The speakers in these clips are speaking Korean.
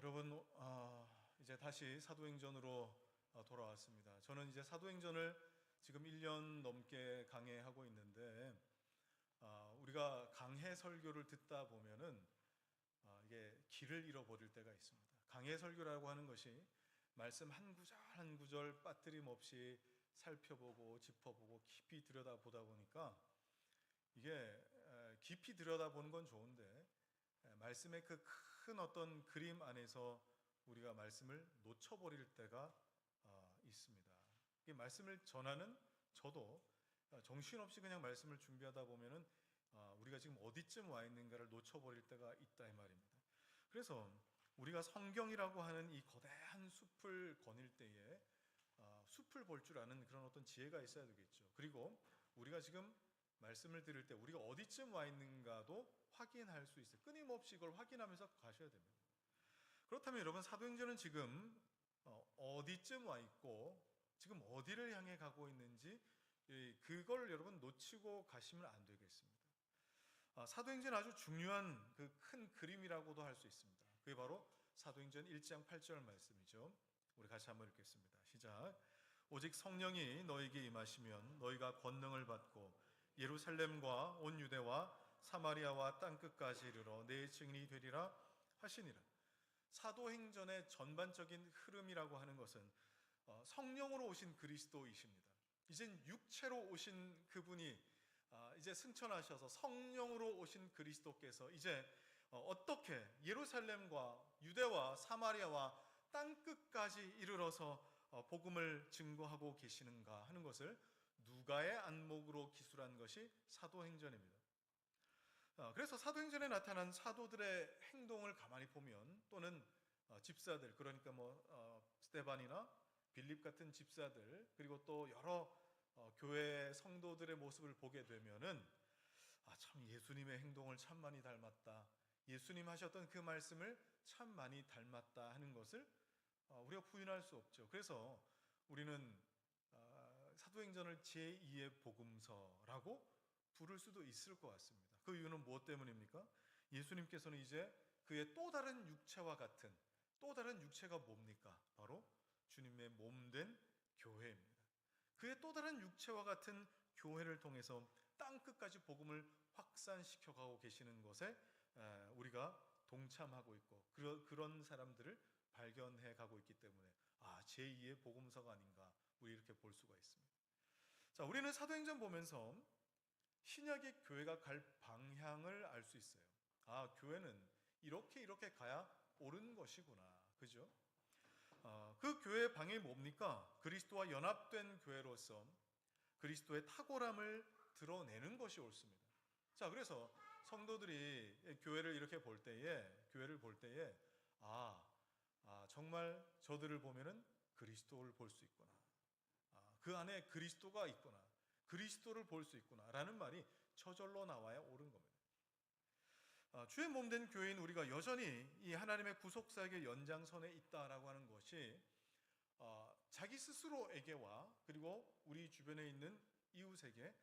여러분, 이제 다시 사도행전으로 돌아왔습니다. 저는 이제 사도행전을 지금 1년 넘게 강해하고 있는데, 우리가 강해 설교를 듣다 보면은 이게 길을 잃어버릴 때가 있습니다. 강해 설교라고 하는 것이 말씀 한 구절 한 구절 빠뜨림 없이 살펴보고 짚어보고 깊이 들여다보다 보니까 이게 깊이 들여다보는 건 좋은데 말씀의 그 큰 어떤 그림 안에서 우리가 말씀을 놓쳐버릴 때가 있습니다. 이 말씀을 전하는 저도 정신없이 그냥 말씀을 준비하다 보면은 우리가 지금 어디쯤 와 있는가를 놓쳐버릴 때가 있다 이 말입니다. 그래서 우리가 성경이라고 하는 이 거대한 숲을 거닐 때에 숲을 볼 줄 아는 그런 어떤 지혜가 있어야 되겠죠. 그리고 우리가 지금 말씀을 들을 때 우리가 어디쯤 와 있는가도 확인할 수 있어요. 끊임없이 이걸 확인하면서 가셔야 됩니다. 그렇다면 여러분, 사도행전은 지금 어디쯤 와 있고 지금 어디를 향해 가고 있는지 그걸 여러분 놓치고 가시면 안 되겠습니다. 사도행전 아주 중요한 그 큰 그림이라고도 할 수 있습니다. 그게 바로 사도행전 1장 8절 말씀이죠. 우리 같이 한번 읽겠습니다. 시작. 오직 성령이 너에게 임하시면 너희가 권능을 받고 예루살렘과 온 유대와 사마리아와 땅끝까지 이르러 내 증인이 되리라 하시니라. 사도행전의 전반적인 흐름이라고 하는 것은 성령으로 오신 그리스도이십니다. 이젠 육체로 오신 그분이 이제 승천하셔서 성령으로 오신 그리스도께서 이제 어떻게 예루살렘과 유대와 사마리아와 땅끝까지 이르러서 복음을 증거하고 계시는가 하는 것을 누가의 안목으로 기술한 것이 사도행전입니다. 그래서 사도행전에 나타난 사도들의 행동을 가만히 보면, 또는 집사들, 그러니까 스데반이나 빌립 같은 집사들, 그리고 또 여러 교회 성도들의 모습을 보게 되면은 참 예수님의 행동을 참 많이 닮았다, 예수님 하셨던 그 말씀을 참 많이 닮았다 하는 것을 우리가 부인할 수 없죠. 그래서 우리는 사도행전을 제2의 복음서라고 부를 수도 있을 것 같습니다. 그 이유는 무엇 때문입니까? 예수님께서는 이제 그의 또 다른 육체와 같은, 또 다른 육체가 뭡니까? 바로 주님의 몸된 교회입니다. 그의 또 다른 육체와 같은 교회를 통해서 땅끝까지 복음을 확산시켜 가고 계시는 것에 우리가 동참하고 있고 그런 사람들을 발견해 가고 있기 때문에 제2의 복음서가 아닌가, 우리 이렇게 볼 수가 있습니다. 자, 우리는 사도행전 보면서 신약의 교회가 갈 방향을 알 수 있어요. 교회는 이렇게 가야 옳은 것이구나, 그죠? 그 교회의 방향이 뭡니까? 그리스도와 연합된 교회로서 그리스도의 탁월함을 드러내는 것이 옳습니다. 자, 그래서 성도들이 교회를 이렇게 볼 때에, 정말 저들을 보면은 그리스도를 볼 수 있구나, 그 안에 그리스도가 있구나, 그리스도를 볼 수 있구나 라는 말이 저절로 나와야 옳은 겁니다. 주의 몸된 교회인 우리가 여전히 이 하나님의 구속사역의 연장선에 있다라고 하는 것이 자기 스스로에게와 그리고 우리 주변에 있는 이웃에게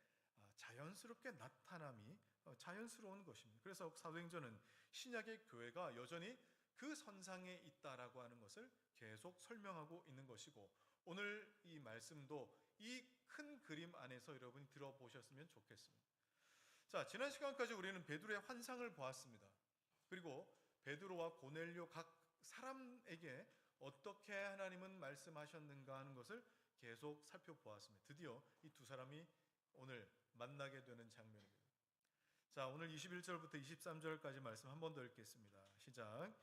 자연스럽게 나타남이 자연스러운 것입니다. 그래서 사도행전은 신약의 교회가 여전히 그 선상에 있다라고 하는 것을 계속 설명하고 있는 것이고, 오늘 이 말씀도 이 큰 그림 안에서 여러분이 들어보셨으면 좋겠습니다. 자, 지난 시간까지 우리는 베드로의 환상을 보았습니다. 그리고 베드로와 고넬료 각 사람에게 어떻게 하나님은 말씀하셨는가 하는 것을 계속 살펴보았습니다. 드디어 이 두 사람이 오늘 만나게 되는 장면입니다. 자, 오늘 21절부터 23절까지 말씀 한 번 더 읽겠습니다. 시작.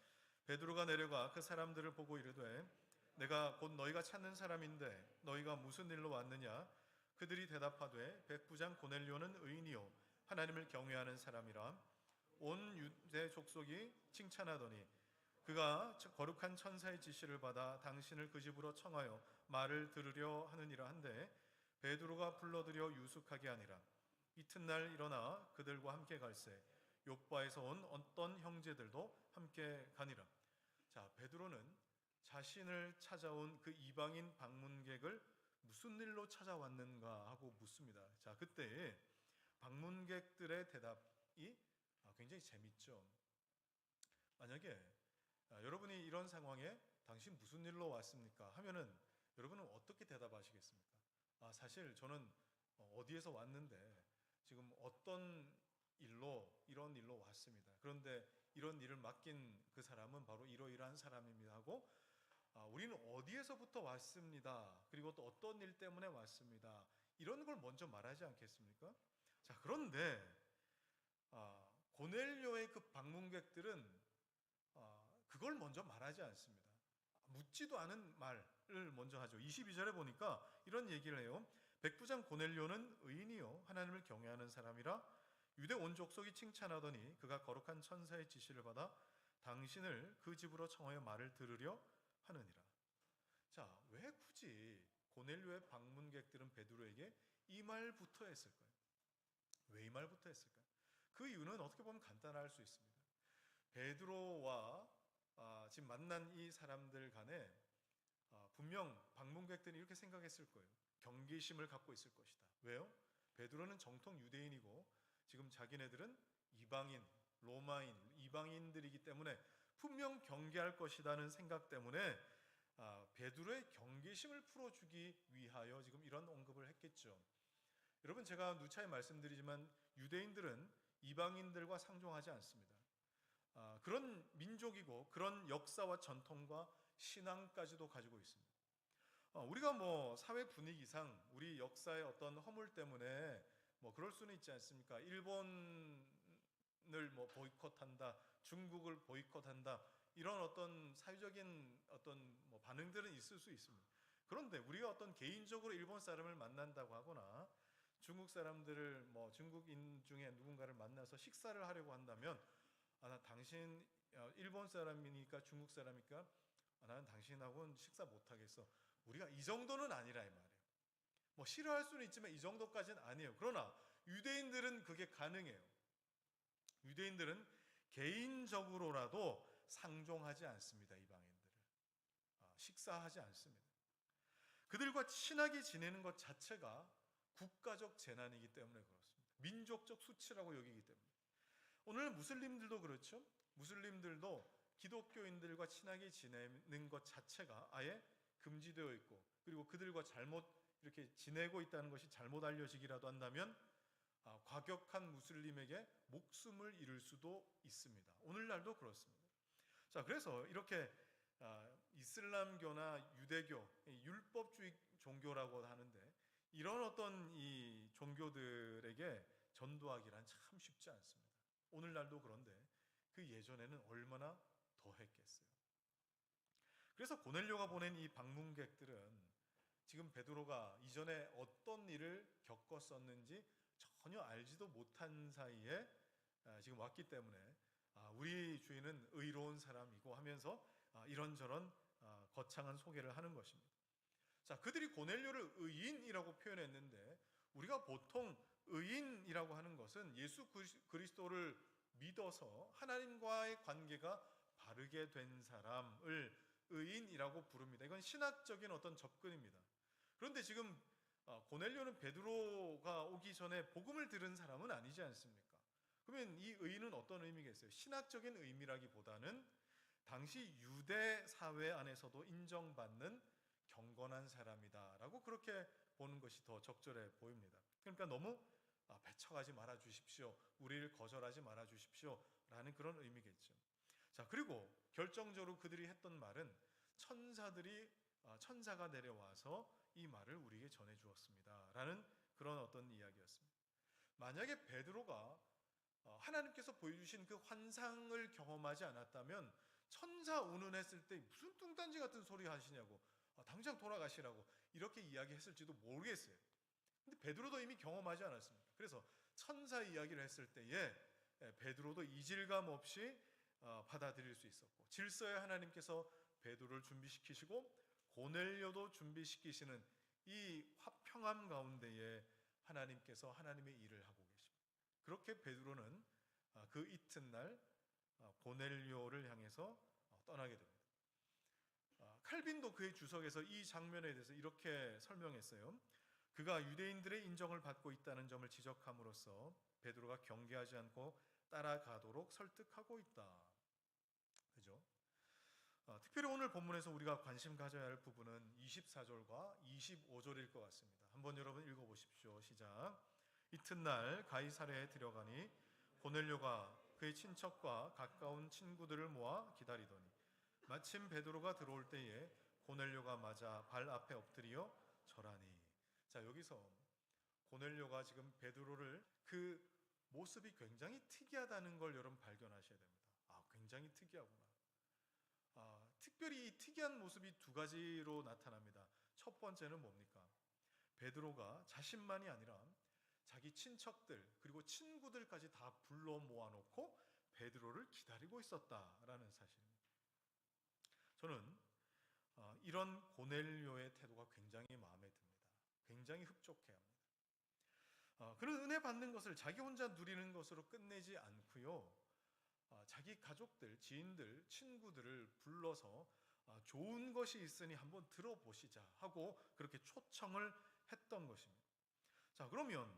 베드로가 내려가 그 사람들을 보고 이르되 내가 곧 너희가 찾는 사람인데 너희가 무슨 일로 왔느냐? 그들이 대답하되 백부장 고넬료는 의인이요 하나님을 경외하는 사람이라 온 유대 족속이 칭찬하더니 그가 거룩한 천사의 지시를 받아 당신을 그 집으로 청하여 말을 들으려 하느니라 한데 베드로가 불러들여 유숙하게 하니라. 이튿날 일어나 그들과 함께 갈새 욥바에서 온 어떤 형제들도 함께 가니라. 자, 베드로는 자신을 찾아온 그 이방인 방문객을 무슨 일로 찾아왔는가 하고 묻습니다. 자, 그때 방문객들의 대답이 굉장히 재밌죠. 만약에 여러분이 이런 상황에 당신 무슨 일로 왔습니까? 하면은 여러분은 어떻게 대답하시겠습니까? 사실 저는 어디에서 왔는데 지금 어떤 일로 이런 일로 왔습니다. 그런데 이런 일을 맡긴 그 사람은 바로 이러이러한 사람입니다 하고 우리는 어디에서부터 왔습니다. 그리고 또 어떤 일 때문에 왔습니다. 이런 걸 먼저 말하지 않겠습니까? 자, 그런데 고넬료의 그 방문객들은 그걸 먼저 말하지 않습니다. 묻지도 않은 말을 먼저 하죠. 22절에 보니까 이런 얘기를 해요. 백부장 고넬료는 의인이요 하나님을 경외하는 사람이라 유대 온 족속이 칭찬하더니 그가 거룩한 천사의 지시를 받아 당신을 그 집으로 청하여 말을 들으려 하느니라. 자, 왜 굳이 고넬료의 방문객들은 베드로에게 이 말부터 했을까요? 왜 이 말부터 했을까요? 그 이유는 어떻게 보면 간단할 수 있습니다. 베드로와 지금 만난 이 사람들 간에 분명 방문객들이 이렇게 생각했을 거예요. 경계심을 갖고 있을 것이다. 왜요? 베드로는 정통 유대인이고 지금 자기네들은 이방인, 로마인, 이방인들이기 때문에 분명 경계할 것이라는 생각 때문에 베드로의 경계심을 풀어주기 위하여 지금 이런 언급을 했겠죠. 여러분, 제가 누차에 말씀드리지만 유대인들은 이방인들과 상종하지 않습니다. 그런 민족이고 그런 역사와 전통과 신앙까지도 가지고 있습니다. 우리가 뭐 사회 분위기상 우리 역사의 어떤 허물 때문에 뭐 그럴 수는 있지 않습니까? 일본을 뭐 보이콧한다, 중국을 보이콧한다, 이런 어떤 사회적인 어떤 뭐 반응들은 있을 수 있습니다. 그런데 우리가 어떤 개인적으로 일본 사람을 만난다고 하거나 중국 사람들을 뭐 중국인 중에 누군가를 만나서 식사를 하려고 한다면 나 당신 일본 사람이니까 중국 사람이니까 나는 당신하고는 식사 못하겠어. 우리가 이 정도는 아니라 이 말이에요. 뭐 싫어할 수는 있지만 이 정도까지는 아니에요. 그러나 유대인들은 그게 가능해요. 유대인들은 개인적으로라도 상종하지 않습니다. 이방인들을. 식사하지 않습니다. 그들과 친하게 지내는 것 자체가 국가적 재난이기 때문에 그렇습니다. 민족적 수치라고 여기기 때문에. 오늘 무슬림들도 그렇죠. 무슬림들도 기독교인들과 친하게 지내는 것 자체가 아예 금지되어 있고, 그리고 그들과 잘못 이렇게 지내고 있다는 것이 잘못 알려지기라도 한다면 과격한 무슬림에게 목숨을 잃을 수도 있습니다. 오늘날도 그렇습니다. 자, 그래서 이렇게 이슬람교나 유대교, 율법주의 종교라고 하는데 이런 어떤 이 종교들에게 전도하기란 참 쉽지 않습니다. 오늘날도 그런데 그 예전에는 얼마나 더 했겠어요. 그래서 고넬료가 보낸 이 방문객들은 지금 베드로가 이전에 어떤 일을 겪었었는지 전혀 알지도 못한 사이에 지금 왔기 때문에 우리 주인은 의로운 사람이고 하면서 이런저런 거창한 소개를 하는 것입니다. 자, 그들이 고넬료를 의인이라고 표현했는데 우리가 보통 의인이라고 하는 것은 예수 그리스도를 믿어서 하나님과의 관계가 바르게 된 사람을 의인이라고 부릅니다. 이건 신학적인 어떤 접근입니다. 그런데 지금 고넬료는 베드로가 오기 전에 복음을 들은 사람은 아니지 않습니까? 그러면 이 의인은 어떤 의미겠어요? 신학적인 의미라기보다는 당시 유대 사회 안에서도 인정받는 경건한 사람이다라고 그렇게 보는 것이 더 적절해 보입니다. 그러니까 너무 배척하지 말아 주십시오, 우리를 거절하지 말아 주십시오 라는 그런 의미겠죠. 자, 그리고 결정적으로 그들이 했던 말은 천사가 내려와서 이 말을 우리에게 전해 주었습니다 라는 그런 어떤 이야기였습니다. 만약에 베드로가 하나님께서 보여주신 그 환상을 경험하지 않았다면 천사 운운했을 때 무슨 뚱딴지 같은 소리 하시냐고, 당장 돌아가시라고 이렇게 이야기했을지도 모르겠어요. 근데 베드로도 이미 경험하지 않았습니까? 그래서 천사 이야기를 했을 때에 베드로도 이질감 없이 받아들일 수 있었고, 질서에 하나님께서 베드로를 준비시키시고 고넬료도 준비시키시는 이 화평함 가운데에 하나님께서 하나님의 일을 하고 계십니다. 그렇게 베드로는 그 이튿날 고넬료를 향해서 떠나게 됩니다. 칼빈도 그의 주석에서 이 장면에 대해서 이렇게 설명했어요. 그가 유대인들의 인정을 받고 있다는 점을 지적함으로써 베드로가 경계하지 않고 따라가도록 설득하고 있다. 그죠? 특별히 오늘 본문에서 우리가 관심 가져야 할 부분은 24절과 25절일 것 같습니다. 한번 여러분 읽어보십시오. 시작. 이튿날 가이사랴에 들어가니 고넬료가 그의 친척과 가까운 친구들을 모아 기다리더니 마침 베드로가 들어올 때에 고넬료가 맞아 발 앞에 엎드려 절하니. 자, 여기서 고넬료가 지금 베드로를 그 모습이 굉장히 특이하다는 걸 여러분 발견하셔야 됩니다. 굉장히 특이하구나. 특별히 이 특이한 모습이 두 가지로 나타납니다. 첫 번째는 뭡니까? 베드로가 자신만이 아니라 자기 친척들 그리고 친구들까지 다 불러 모아놓고 베드로를 기다리고 있었다라는 사실입니다. 저는 이런 고넬료의 태도가 굉장히 마음에 듭니다. 굉장히 흡족해야 합니다. 그런 은혜 받는 것을 자기 혼자 누리는 것으로 끝내지 않고요. 자기 가족들, 지인들, 친구들을 불러서 좋은 것이 있으니 한번 들어보시자 하고 그렇게 초청을 했던 것입니다. 자, 그러면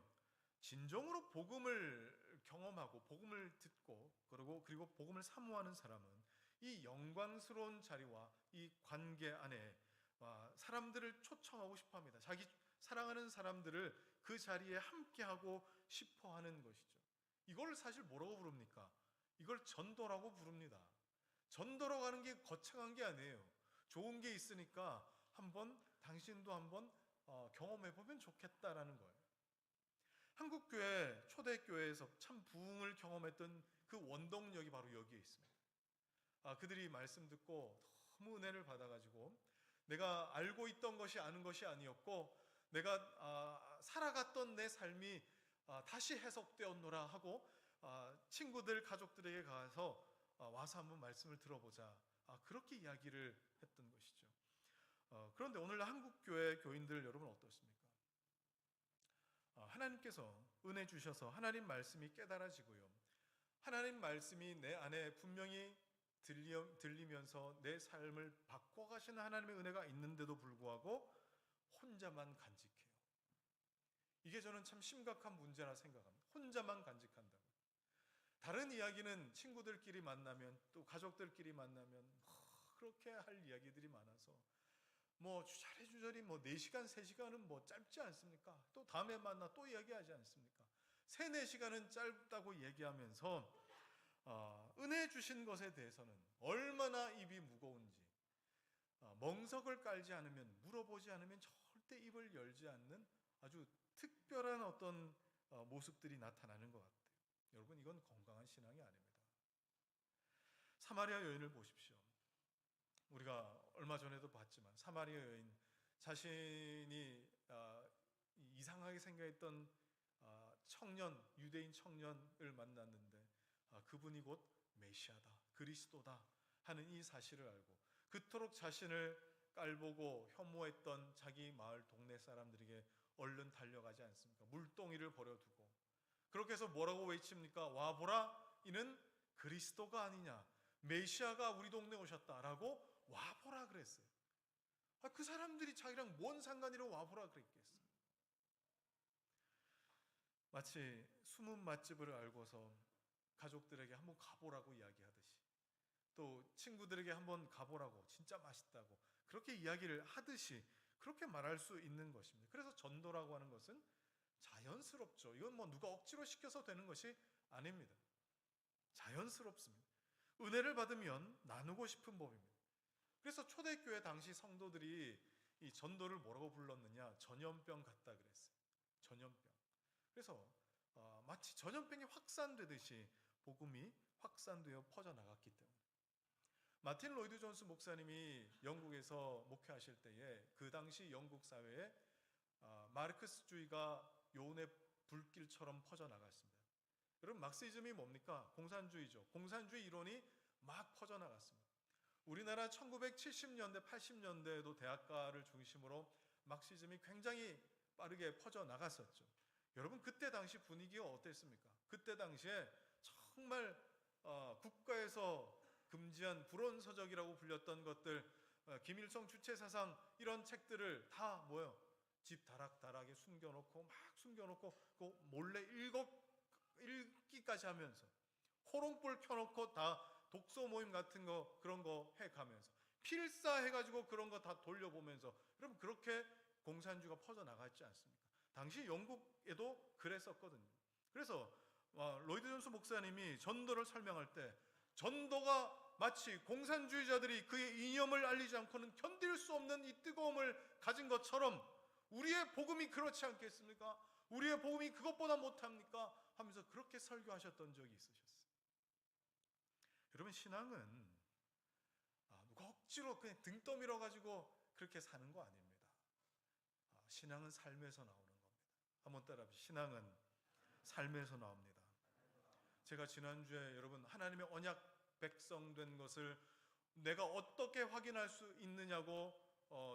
진정으로 복음을 경험하고 복음을 듣고 그리고 복음을 사모하는 사람은 이 영광스러운 자리와 이 관계 안에 사람들을 초청하고 싶어 합니다. 자기 사랑하는 사람들을 그 자리에 함께하고 싶어 하는 것이죠. 이걸 사실 뭐라고 부릅니까? 이걸 전도라고 부릅니다. 전도로 가는 게 거창한 게 아니에요. 좋은 게 있으니까 당신도 한번 경험해보면 좋겠다라는 거예요. 한국교회, 초대교회에서 참 부흥을 경험했던 그 원동력이 바로 여기에 있습니다. 그들이 말씀 듣고 너무 은혜를 받아가지고 내가 알고 있던 것이 아는 것이 아니었고 내가 살아갔던 내 삶이 다시 해석되었노라 하고 친구들, 가족들에게 가서 와서 한번 말씀을 들어보자. 그렇게 이야기를 했던 것이죠. 그런데 오늘 한국교회 교인들 여러분 어떻습니까? 하나님께서 은혜 주셔서 하나님 말씀이 깨달아지고요. 하나님 말씀이 내 안에 분명히 들리면서 내 삶을 바꿔가시는 하나님의 은혜가 있는데도 불구하고 혼자만 간직해요. 이게 저는 참 심각한 문제라 생각합니다. 혼자만 간직한다고. 다른 이야기는 친구들끼리 만나면 또 가족들끼리 만나면 그렇게 할 이야기들이 많아서 주저리주저리 4시간, 3시간은 짧지 않습니까? 또 다음에 만나 또 이야기하지 않습니까? 3, 4시간은 짧다고 얘기하면서 은혜 주신 것에 대해서는 얼마나 입이 무거운지 멍석을 깔지 않으면 물어보지 않으면 절대 입을 열지 않는 아주 특별한 어떤 모습들이 나타나는 것 같아요. 여러분 이건 건강한 신앙이 아닙니다. 사마리아 여인을 보십시오. 우리가 얼마 전에도 봤지만 사마리아 여인 자신이 이상하게 생각했던 유대인 청년을 만났는데 그분이 곧 메시아다, 그리스도다 하는 이 사실을 알고 그토록 자신을 깔보고 혐오했던 자기 마을 동네 사람들에게 얼른 달려가지 않습니까? 물동이를 버려두고 그렇게 해서 뭐라고 외칩니까? 와보라, 이는 그리스도가 아니냐, 메시아가 우리 동네에 오셨다라고 와보라 그랬어요. 그 사람들이 자기랑 뭔 상관이라고 와보라 그랬겠어요. 마치 숨은 맛집을 알고서 가족들에게 한번 가보라고 이야기하듯이 또 친구들에게 한번 가보라고 진짜 맛있다고 그렇게 이야기를 하듯이 그렇게 말할 수 있는 것입니다. 그래서 전도라고 하는 것은 자연스럽죠. 이건 누가 억지로 시켜서 되는 것이 아닙니다. 자연스럽습니다. 은혜를 받으면 나누고 싶은 법입니다. 그래서 초대교회 당시 성도들이 이 전도를 뭐라고 불렀느냐? 전염병 같다 그랬어요. 전염병. 그래서 마치 전염병이 확산되듯이 복음이 확산되어 퍼져나갔기 때문에 마틴 로이드 존스 목사님이 영국에서 목회하실 때에 그 당시 영국 사회에 마르크스주의가 요온의 불길처럼 퍼져나갔습니다. 여러분 막시즘이 뭡니까? 공산주의죠. 공산주의 이론이 막 퍼져나갔습니다. 우리나라 1970년대, 80년대에도 대학가를 중심으로 막시즘이 굉장히 빠르게 퍼져나갔었죠. 여러분 그때 당시 분위기가 어땠습니까? 그때 당시에 정말 국가에서 금지한 불온서적이라고 불렸던 것들, 김일성 주체사상 이런 책들을 다 집 다락다락에 숨겨놓고 몰래 읽기까지 하면서 호롱불 켜놓고 다 독서 모임 같은 거 그런 거 해가면서 필사해가지고 그런 거 다 돌려보면서, 여러분 그렇게 공산주의가 퍼져나갔지 않습니까? 당시 영국에도 그랬었거든요. 그래서 로이드 존스 목사님이 전도를 설명할 때, 전도가 마치 공산주의자들이 그의 이념을 알리지 않고는 견딜 수 없는 이 뜨거움을 가진 것처럼 우리의 복음이 그렇지 않겠습니까? 우리의 복음이 그것보다 못합니까? 하면서 그렇게 설교하셨던 적이 있으셨어요. 여러분, 신앙은 누가 억지로 그냥 등 떠밀어 가지고 그렇게 사는 거 아닙니다. 신앙은 삶에서 나오는 겁니다. 한번 따라합시다. 신앙은 삶에서 나옵니다. 제가 지난주에 여러분 하나님의 언약 백성 된 것을 내가 어떻게 확인할 수 있느냐고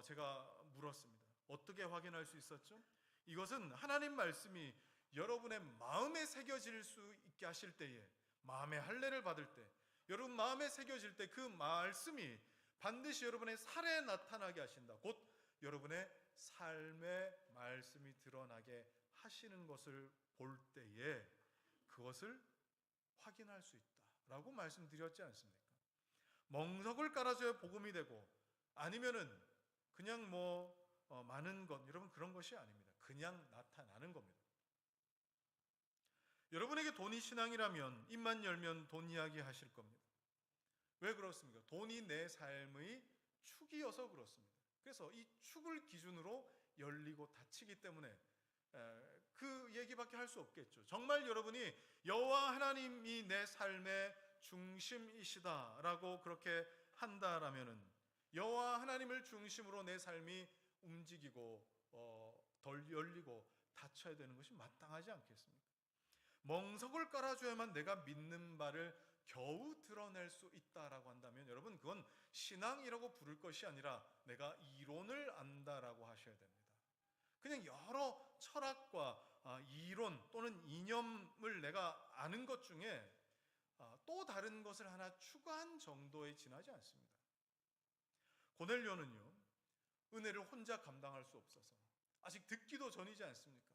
제가 물었습니다. 어떻게 확인할 수 있었죠? 이것은 하나님 말씀이 여러분의 마음에 새겨질 수 있게 하실 때에, 마음의 할례를 받을 때, 여러분 마음에 새겨질 때 그 말씀이 반드시 여러분의 살에 나타나게 하신다. 곧 여러분의 삶의 말씀이 드러나게 하시는 것을 볼 때에 그것을 확인할 수 있다라고 말씀드렸지 않습니까? 멍석을 깔아줘야 복음이 되고, 아니면은 그냥 많은 것, 여러분 그런 것이 아닙니다. 그냥 나타나는 겁니다. 여러분에게 돈이 신앙이라면 입만 열면 돈 이야기 하실 겁니다. 왜 그렇습니까? 돈이 내 삶의 축이어서 그렇습니다. 그래서 이 축을 기준으로 열리고 닫히기 때문에 그 얘기밖에 할 수 없겠죠. 정말 여러분이 여호와 하나님이 내 삶의 중심이시다라고 그렇게 한다라면은, 여호와 하나님을 중심으로 내 삶이 움직이고 덜 열리고 닫혀야 되는 것이 마땅하지 않겠습니까? 멍석을 깔아줘야만 내가 믿는 바를 겨우 드러낼 수 있다라고 한다면, 여러분 그건 신앙이라고 부를 것이 아니라 내가 이론을 안다라고 하셔야 됩니다. 그냥 여러 철학과 이론 또는 이념을 내가 아는 것 중에 또 다른 것을 하나 추가한 정도에 지나지 않습니다. 고넬료는요, 은혜를 혼자 감당할 수 없어서 아직 듣기도 전이지 않습니까?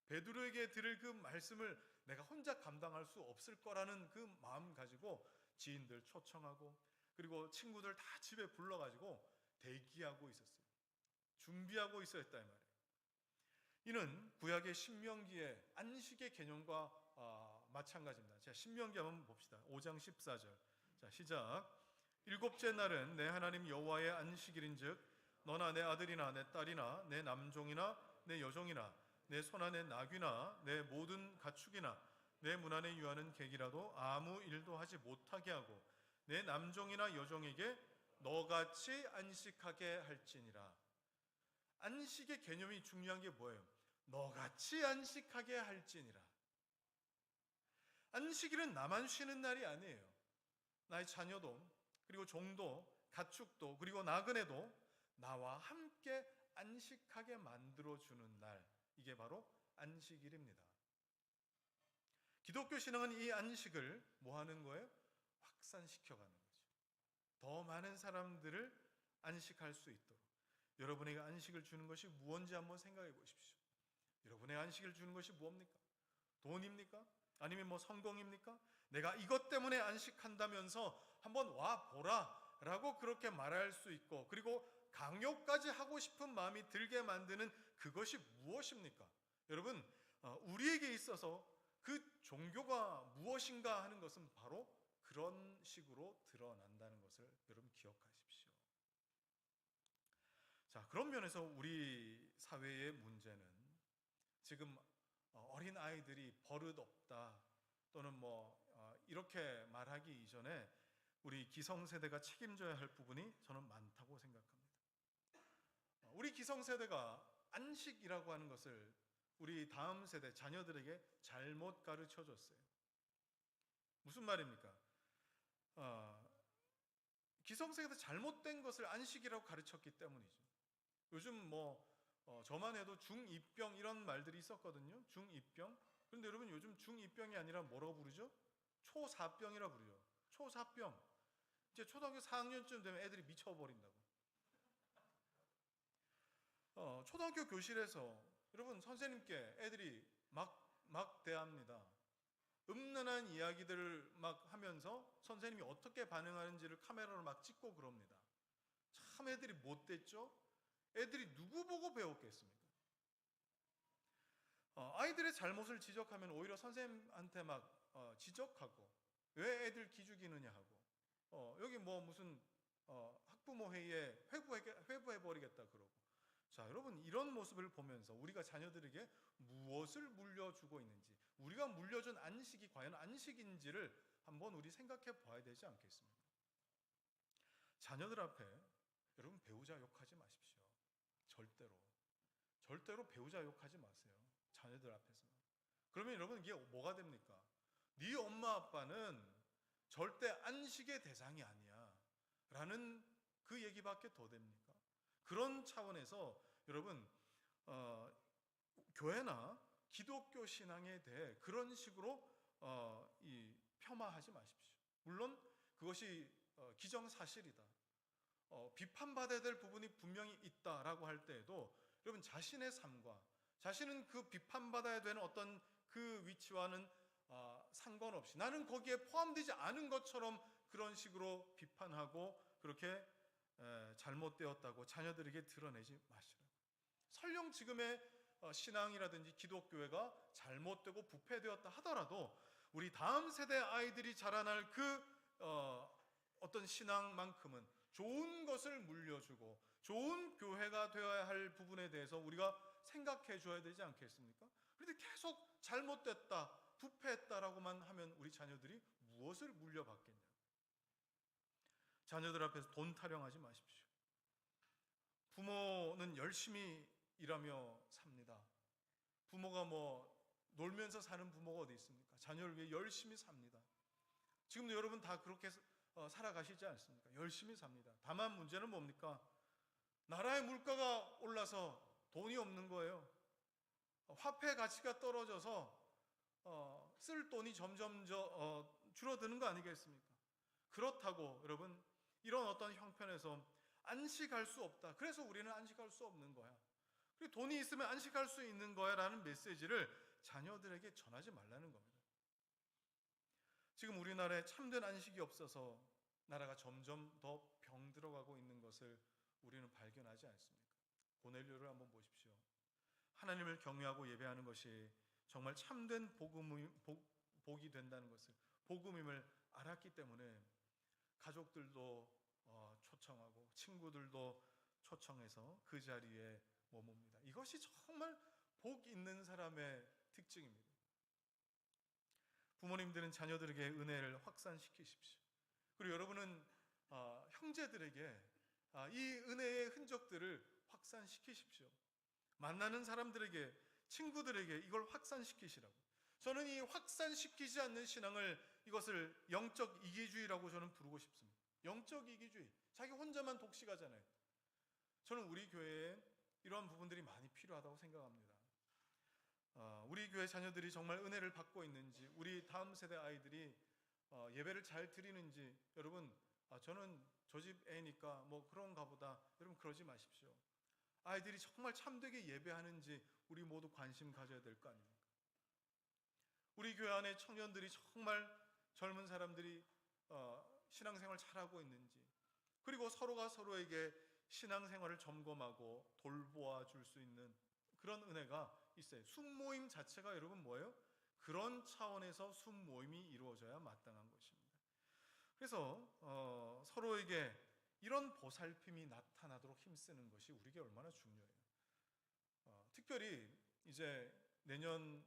베드로에게 들을 그 말씀을 내가 혼자 감당할 수 없을 거라는 그 마음 가지고 지인들 초청하고, 그리고 친구들 다 집에 불러가지고 대기하고 있었어요. 준비하고 있어야 했다 이 말이에요. 이는 구약의 신명기의 안식의 개념과 마찬가지입니다. 자, 신명기 한번 봅시다. 5장 14절. 자, 시작. 일곱째 날은 내 하나님 여호와의 안식일인즉 너나 내 아들이나 내 딸이나 내 남종이나 내 여종이나 내 소나 내 나귀나 내 모든 가축이나 내 문 안에 유하는 객이라도 아무 일도 하지 못하게 하고 내 남종이나 여종에게 너같이 안식하게 할지니라. 안식의 개념이 중요한 게 뭐예요? 너같이 안식하게 할지니라. 안식일은 나만 쉬는 날이 아니에요. 나의 자녀도, 그리고 종도, 가축도, 그리고 나그네도 나와 함께 안식하게 만들어주는 날, 이게 바로 안식일입니다. 기독교 신앙은 이 안식을 뭐 하는 거예요? 확산시켜가는 거죠. 더 많은 사람들을 안식할 수 있도록. 여러분에게 안식을 주는 것이 무엇인지 한번 생각해 보십시오. 여러분의 안식을 주는 것이 무엇입니까? 돈입니까? 아니면 성공입니까? 내가 이것 때문에 안식한다면서 한번 와 보라 라고 그렇게 말할 수 있고, 그리고 강요까지 하고 싶은 마음이 들게 만드는 그것이 무엇입니까? 여러분, 우리에게 있어서 그 종교가 무엇인가 하는 것은 바로 그런 식으로 드러난다는 것을 여러분 기억하십시오. 자, 그런 면에서 우리 사회의 문제는 지금 어린 아이들이 버릇 없다 또는 이렇게 말하기 이전에 우리 기성세대가 책임져야 할 부분이 저는 많다고 생각합니다. 우리 기성세대가 안식이라고 하는 것을 우리 다음 세대 자녀들에게 잘못 가르쳐줬어요. 무슨 말입니까? 기성세대가 잘못된 것을 안식이라고 가르쳤기 때문이죠. 요즘 저만 해도 중2병 이런 말들이 있었거든요. 중2병. 그런데 여러분 요즘 중2병이 아니라 뭐라고 부르죠? 초4병이라 부르죠. 초4병. 이제 초등학교 4학년쯤 되면 애들이 미쳐버린다고. 초등학교 교실에서 여러분 선생님께 애들이 막 대합니다. 음란한 이야기들을 막 하면서 선생님이 어떻게 반응하는지를 카메라로 막 찍고 그럽니다. 참 애들이 못됐죠? 애들이 누구 보고 배웠겠습니까? 아이들의 잘못을 지적하면 오히려 선생님한테 막 지적하고 왜 애들 기죽이느냐 하고 여기 뭐 무슨 학부모 회의에 회부해버리겠다 그러고. 자, 여러분, 이런 모습을 보면서 우리가 자녀들에게 무엇을 물려주고 있는지, 우리가 물려준 안식이 과연 안식인지를 한번 우리 생각해 봐야 되지 않겠습니까? 자녀들 앞에 여러분 배우자 욕하지 마십시오. 절대로 배우자 욕하지 마세요. 자녀들 앞에서. 그러면 여러분 이게 뭐가 됩니까? 네 엄마 아빠는 절대 안식의 대상이 아니야 라는 그 얘기밖에 더 됩니까? 그런 차원에서 여러분 교회나 기독교 신앙에 대해 그런 식으로 폄하하지 마십시오. 물론 그것이 기정사실이다, 비판받아야 될 부분이 분명히 있다라고 할 때에도 여러분 자신의 삶과 자신은 그 비판받아야 되는 어떤 그 위치와는 상관없이 나는 거기에 포함되지 않은 것처럼 그런 식으로 비판하고 그렇게 잘못되었다고 자녀들에게 드러내지 마시라고. 설령 지금의 신앙이라든지 기독교회가 잘못되고 부패되었다 하더라도 우리 다음 세대 아이들이 자라날 그 어떤 신앙만큼은 좋은 것을 물려주고 좋은 교회가 되어야 할 부분에 대해서 우리가 생각해 줘야 되지 않겠습니까? 그런데 계속 잘못됐다, 부패했다라고만 하면 우리 자녀들이 무엇을 물려받겠냐? 자녀들 앞에서 돈 타령하지 마십시오. 부모는 열심히 일하며 삽니다. 부모가 뭐 놀면서 사는 부모가 어디 있습니까? 자녀를 위해 열심히 삽니다. 지금도 여러분 다 그렇게 살아가시지 않습니까? 열심히 삽니다. 다만 문제는 뭡니까? 나라의 물가가 올라서 돈이 없는 거예요. 화폐 가치가 떨어져서 쓸 돈이 점점 줄어드는 거 아니겠습니까? 그렇다고 여러분 이런 어떤 형편에서 안식할 수 없다, 그래서 우리는 안식할 수 없는 거야, 그리고 돈이 있으면 안식할 수 있는 거야 라는 메시지를 자녀들에게 전하지 말라는 겁니다. 지금 우리나라에 참된 안식이 없어서 나라가 점점 더 병들어가고 있는 것을 우리는 발견하지 않습니까? 고넬료를 한번 보십시오. 하나님을 경외하고 예배하는 것이 정말 참된 복이 된다는 것을, 복음임을 알았기 때문에 가족들도 초청하고 친구들도 초청해서 그 자리에 머뭅니다. 이것이 정말 복 있는 사람의 특징입니다. 부모님들은 자녀들에게 은혜를 확산시키십시오. 그리고 여러분은 형제들에게 이 은혜의 흔적들을 확산시키십시오. 만나는 사람들에게, 친구들에게 이걸 확산시키시라고. 저는 이 확산시키지 않는 신앙을, 이것을 영적 이기주의라고 저는 부르고 싶습니다. 영적 이기주의. 자기 혼자만 독식하잖아요. 저는 우리 교회에 이런 부분들이 많이 필요하다고 생각합니다. 우리 교회 자녀들이 정말 은혜를 받고 있는지, 우리 다음 세대 아이들이 예배를 잘 드리는지, 여러분 저는 저 집 애니까 뭐 그런가 보다, 여러분 그러지 마십시오. 아이들이 정말 참되게 예배하는지 우리 모두 관심 가져야 될 거 아닙니까? 우리 교회 안에 청년들이 정말 젊은 사람들이 신앙생활 잘하고 있는지, 그리고 서로가 서로에게 신앙생활을 점검하고 돌보아 줄 수 있는 그런 은혜가 있어요. 순모임 자체가 여러분 뭐예요? 그런 차원에서 순모임이 이루어져야 마땅한 것입니다. 그래서 서로에게 이런 보살핌이 나타나도록 힘쓰는 것이 우리에게 얼마나 중요해요. 특별히 이제 내년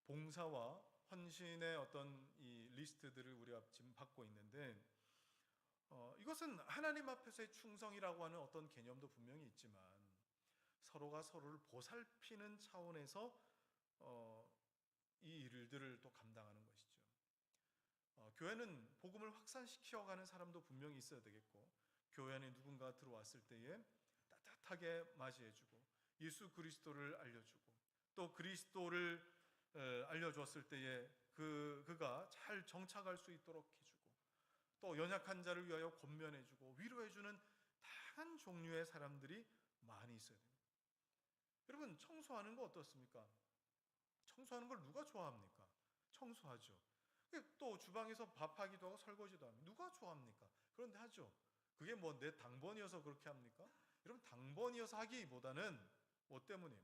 봉사와 헌신의 어떤 이 리스트들을 우리가 지금 받고 있는데, 이것은 하나님 앞에서의 충성이라고 하는 어떤 개념도 분명히 있지만 서로가 서로를 보살피는 차원에서 이 일들을 또 감당하는 것이죠. 교회는 복음을 확산시켜가는 사람도 분명히 있어야 되겠고, 교회 안에 누군가 들어왔을 때에 따뜻하게 맞이해주고 예수 그리스도를 알려주고, 또 그리스도를 알려주었을 때에 그가 잘 정착할 수 있도록 해주고, 또 연약한 자를 위하여 권면해주고 위로해주는 다양한 종류의 사람들이 많이 있어야 됩니다. 여러분, 청소하는 거 어떻습니까? 청소하는 걸 누가 좋아합니까? 청소하죠. 또 주방에서 밥하기도 하고 설거지도 합니다. 누가 좋아합니까? 그런데 하죠. 그게 뭐 내 당번이어서 그렇게 합니까? 여러분, 당번이어서 하기보다는 뭐 때문이에요?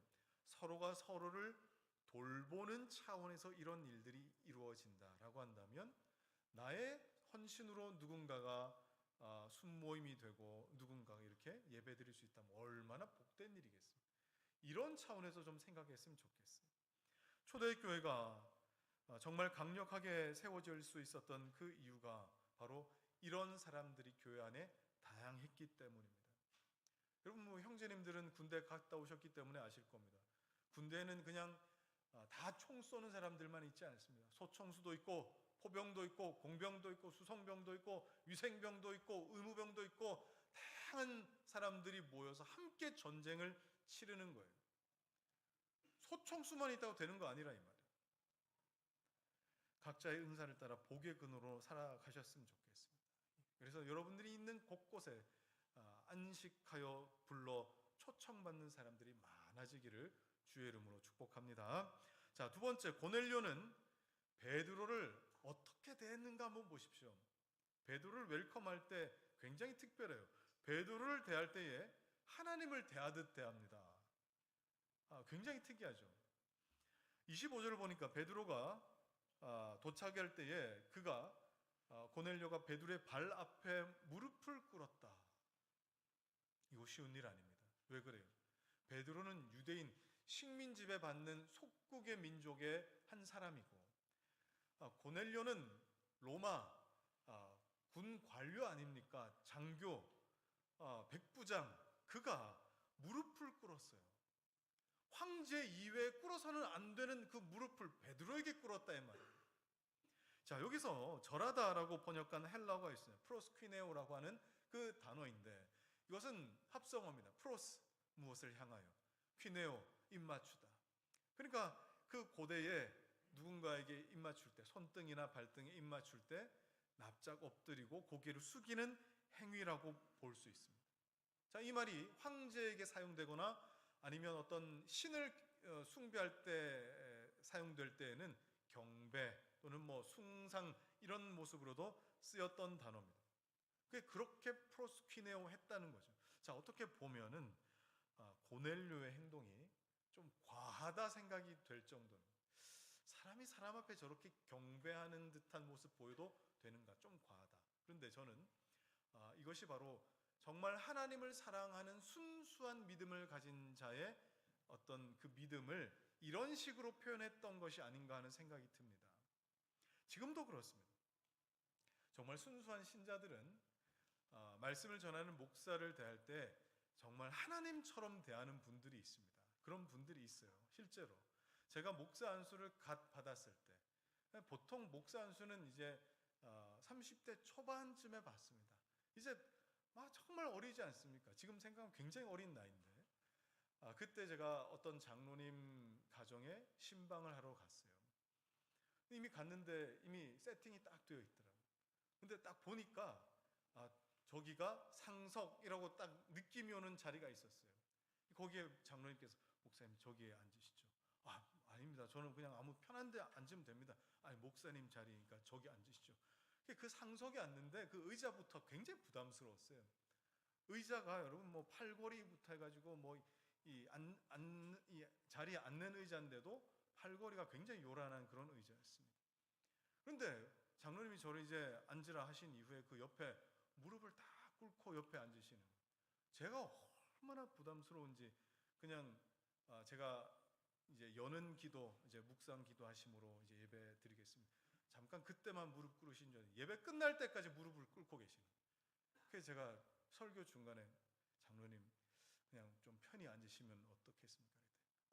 서로가 서로를 돌보는 차원에서 이런 일들이 이루어진다라고 한다면 나의 헌신으로 누군가가 순모임이 되고 누군가가 이렇게 예배드릴 수 있다면 얼마나 복된 일이겠습니까? 이런 차원에서 좀 생각했으면 좋겠어요. 초대교회가 정말 강력하게 세워질 수 있었던 그 이유가 바로 이런 사람들이 교회 안에 다양했기 때문입니다. 여러분, 뭐 형제님들은 군대 갔다 오셨기 때문에 아실 겁니다. 군대는 그냥 다 총 쏘는 사람들만 있지 않습니다. 소총수도 있고 포병도 있고 공병도 있고 수송병도 있고 위생병도 있고 의무병도 있고 다양한 사람들이 모여서 함께 전쟁을 치르는 거예요. 소총수만 있다고 되는 거 아니라 이 말이에요. 각자의 은사를 따라 복의 근으로 살아가셨으면 좋겠습니다. 그래서 여러분들이 있는 곳곳에 안식하여 불러 초청받는 사람들이 많아지기를 주의 이름으로 축복합니다. 자, 두 번째, 고넬료는 베드로를 어떻게 대했는가 한번 보십시오. 베드로를 웰컴할 때 굉장히 특별해요. 베드로를 대할 때에 하나님을 대하듯 대합니다. 굉장히 특이하죠. 25절을 보니까 베드로가 도착할 때에 그가 고넬료가 베드로의 발 앞에 무릎을 꿇었다. 이거 쉬운 일 아닙니다. 왜 그래요? 베드로는 유대인 식민 지배받는 속국의 민족의 한 사람이고 고넬료는 로마 군 관료 아닙니까? 장교, 백부장, 그가 무릎을 꿇었어요. 황제 이외에 꿇어서는 안 되는 그 무릎을 베드로에게 꿇었다 이 말이에요. 자, 여기서 절하다라고 번역한 헬라어가 있어요. 프로스퀴네오라고 하는 그 단어인데 이것은 합성어입니다. 프로스, 무엇을 향하여, 퀴네오, 입맞추다. 그러니까 그 고대에 누군가에게 입맞출 때, 손등이나 발등에 입맞출 때 납작 엎드리고 고개를 숙이는 행위라고 볼 수 있습니다. 자, 이 말이 황제에게 사용되거나 아니면 어떤 신을 숭배할 때 사용될 때에는 경배 또는 뭐 숭상 이런 모습으로도 쓰였던 단어입니다. 그렇게 프로스퀴네오 했다는 거죠. 자, 어떻게 보면은 고넬료의 행동이 좀 과하다 생각이 될 정도는, 사람이 사람 앞에 저렇게 경배하는 듯한 모습 보여도 되는가, 좀 과하다. 그런데 저는 이것이 바로 정말 하나님을 사랑하는 순수한 믿음을 가진 자의 어떤 그 믿음을 이런 식으로 표현했던 것이 아닌가 하는 생각이 듭니다. 지금도 그렇습니다. 정말 순수한 신자들은 말씀을 전하는 목사를 대할 때 정말 하나님처럼 대하는 분들이 있습니다. 그런 분들이 있어요. 실제로 제가 목사 안수를 갓 받았을 때, 보통 목사 안수는 이제 30대 초반쯤에 받습니다. 이제 정말 어리지 않습니까? 지금 생각하면 굉장히 어린 나이인데, 그때 제가 어떤 장로님 가정에 신방을 하러 갔어요. 이미 갔는데 이미 세팅이 딱 되어 있더라고요. 근데 딱 보니까 저기가 상석이라고 딱 느낌이 오는 자리가 있었어요. 거기에 장로님께서 목사님 저기에 앉으시죠. 아닙니다. 저는 그냥 아무 편한 데 앉으면 됩니다. 아니, 목사님 자리니까 저기 앉으시죠. 그 상석에 앉는데 그 의자부터 굉장히 부담스러웠어요. 의자가 여러분 뭐 팔걸이부터 해가지고 이 자리에 앉는 의자인데도 팔걸이가 굉장히 요란한 그런 의자였습니다. 그런데 장로님이 저를 이제 앉으라 하신 이후에 그 옆에 무릎을 다 꿇고 옆에 앉으시는 거예요. 제가 얼마나 부담스러운지 그냥 제가 이제 여는 기도, 이제 묵상 기도하심으로 이제 예배 드리겠습니다. 잠깐 그때만 무릎 꿇으신 줄 예배 끝날 때까지 무릎을 꿇고 계시는 거예요. 그래서 제가 설교 중간에 장로님 그냥 좀 편히 앉으시면 어떻겠습니까?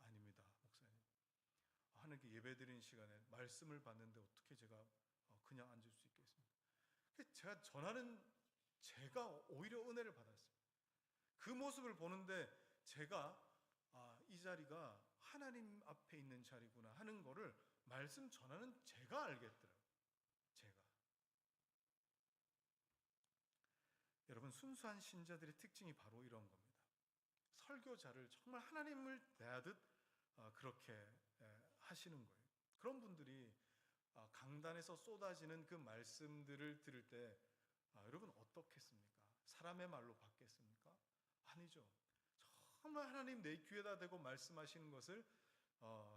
아닙니다, 목사님. 하나님께 예배 드리는 시간에 말씀을 받는데 어떻게 제가 그냥 앉을 수 있겠습니까? 제가 전하는 제가 오히려 은혜를 받았어요. 그 모습을 보는데 제가 이 자리가 하나님 앞에 있는 자리구나 하는 거를 말씀 전하는 제가 알겠더라고요. 제가. 여러분, 순수한 신자들의 특징이 바로 이런 겁니다. 설교자를 정말 하나님을 대하듯 그렇게 하시는 거예요. 그런 분들이 강단에서 쏟아지는 그 말씀들을 들을 때 여러분 어떻겠습니까? 사람의 말로 받겠습니까? 아니죠. 정말 하나님 내 귀에다 대고 말씀하시는 것을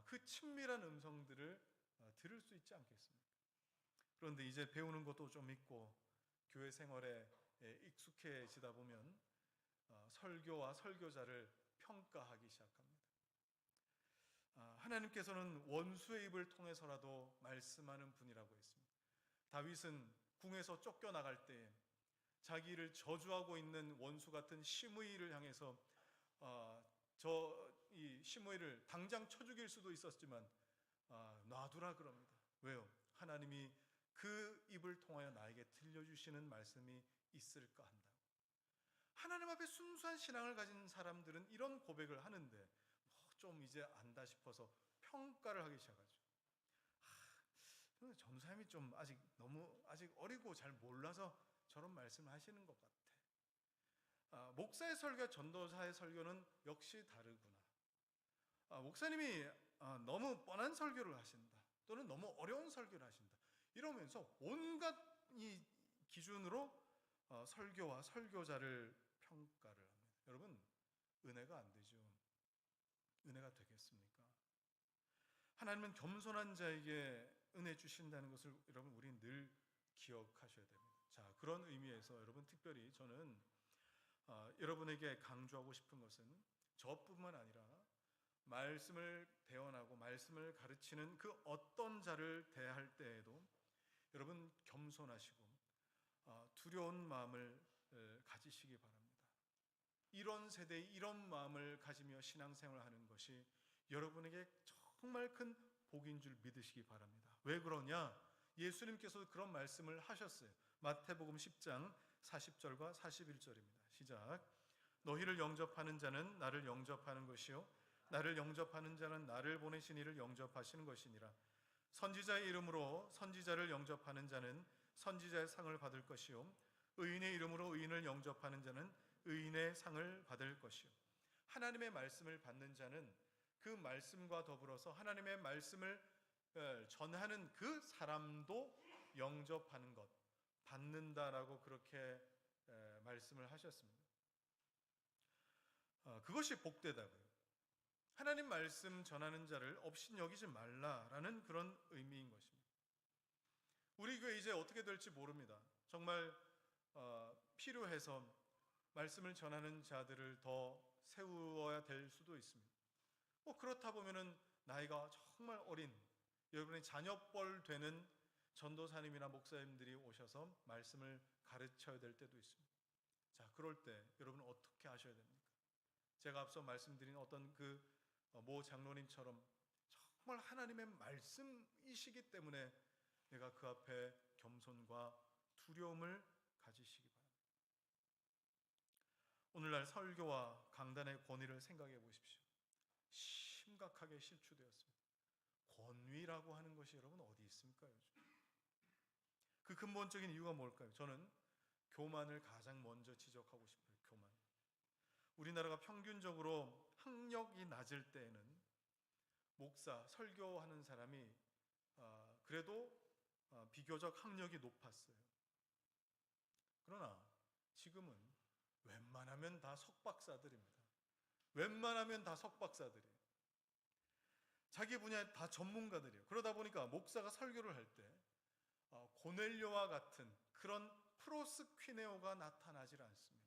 그 친밀한 음성들을 들을 수 있지 않겠습니까? 그런데 이제 배우는 것도 좀 있고 교회 생활에 익숙해지다 보면 설교와 설교자를 평가하기 시작합니다. 하나님께서는 원수의 입을 통해서라도 말씀하는 분이라고 했습니다. 다윗은 궁에서 쫓겨나갈 때 자기를 저주하고 있는 원수 같은 시므이를 향해서 이 시므이를 당장 쳐 죽일 수도 있었지만 놔두라 그럽니다. 왜요? 하나님이 그 입을 통하여 나에게 들려주시는 말씀이 있을까 한다고. 하나님 앞에 순수한 신앙을 가진 사람들은 이런 고백을 하는데 좀 이제 안다 싶어서 평가를 하기 시작하죠. 전도사님이 좀 아직 어리고 잘 몰라서 저런 말씀을 하시는 것 같아. 목사의 설교와 전도사의 설교는 역시 다르구나. 목사님이 너무 뻔한 설교를 하신다. 또는 너무 어려운 설교를 하신다. 이러면서 온갖 이 기준으로 설교와 설교자를 평가를 합니다. 여러분, 은혜가 안 되죠. 은혜가 되겠습니까? 하나님은 겸손한 자에게 은혜 주신다는 것을 여러분 우리 늘 기억하셔야 됩니다. 자, 그런 의미에서 여러분 특별히 저는 여러분에게 강조하고 싶은 것은 저뿐만 아니라 말씀을 대언하고 말씀을 가르치는 그 어떤 자를 대할 때에도 여러분 겸손하시고 두려운 마음을 가지시기 바랍니다. 이런 세대에 이런 마음을 가지며 신앙생활을 하는 것이 여러분에게 정말 큰 복인 줄 믿으시기 바랍니다. 왜 그러냐? 예수님께서 그런 말씀을 하셨어요. 마태복음 10장 40절과 41절입니다. 시작. 너희를 영접하는 자는 나를 영접하는 것이요 나를 영접하는 자는 나를 보내신 이를 영접하시는 것이니라. 선지자의 이름으로 선지자를 영접하는 자는 선지자의 상을 받을 것이요 의인의 이름으로 의인을 영접하는 자는 의인의 상을 받을 것이요. 하나님의 말씀을 받는 자는 그 말씀과 더불어서 하나님의 말씀을 전하는 그 사람도 영접하는 것, 받는다라고 그렇게 말씀을 하셨습니다. 그것이 복되다고요. 하나님 말씀 전하는 자를 없인 여기지 말라라는 그런 의미인 것입니다. 우리 교회 이제 어떻게 될지 모릅니다. 정말 필요해서 말씀을 전하는 자들을 더 세워야 될 수도 있습니다. 그렇다 보면은 나이가 정말 어린 여러분의 자녀뻘 되는 전도사님이나 목사님들이 오셔서 말씀을 가르쳐야 될 때도 있습니다. 자, 그럴 때 여러분 어떻게 하셔야 됩니까? 제가 앞서 말씀드린 어떤 그 모 장로님처럼 정말 하나님의 말씀이시기 때문에 내가 그 앞에 겸손과 두려움을 가지시기 바랍니다. 오늘날 설교와 강단의 권위를 생각해 보십시오. 심각하게 실추되었습니다. 권위라고 하는 것이 여러분 어디 있습니까? 요즘? 그 근본적인 이유가 뭘까요? 저는 교만을 가장 먼저 지적하고 싶어요. 교만. 우리나라가 평균적으로 학력이 낮을 때에는 목사, 설교하는 사람이 그래도 비교적 학력이 높았어요. 그러나 지금은 웬만하면 다 석박사들입니다. 웬만하면 다 석박사들이에요. 자기 분야에 다 전문가들이에요. 그러다 보니까 목사가 설교를 할 때 고넬료와 같은 그런 프로스퀴네오가 나타나질 않습니다.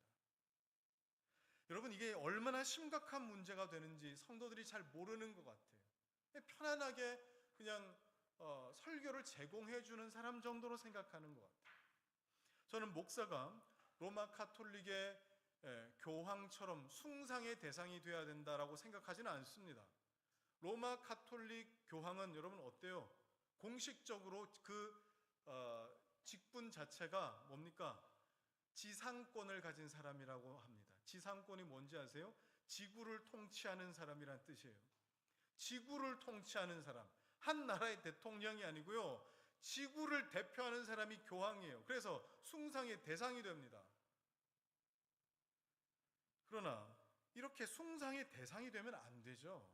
여러분, 이게 얼마나 심각한 문제가 되는지 성도들이 잘 모르는 것 같아요. 편안하게 그냥 설교를 제공해 주는 사람 정도로 생각하는 것 같아요. 저는 목사가 로마 카톨릭의 교황처럼 숭상의 대상이 되어야 된다라고 생각하지는 않습니다. 로마 카톨릭 교황은 여러분 어때요? 공식적으로 그 직분 자체가 뭡니까? 지상권을 가진 사람이라고 합니다. 지상권이 뭔지 아세요? 지구를 통치하는 사람이란 뜻이에요. 지구를 통치하는 사람, 한 나라의 대통령이 아니고요, 지구를 대표하는 사람이 교황이에요. 그래서 숭상의 대상이 됩니다. 그러나 이렇게 숭상의 대상이 되면 안 되죠.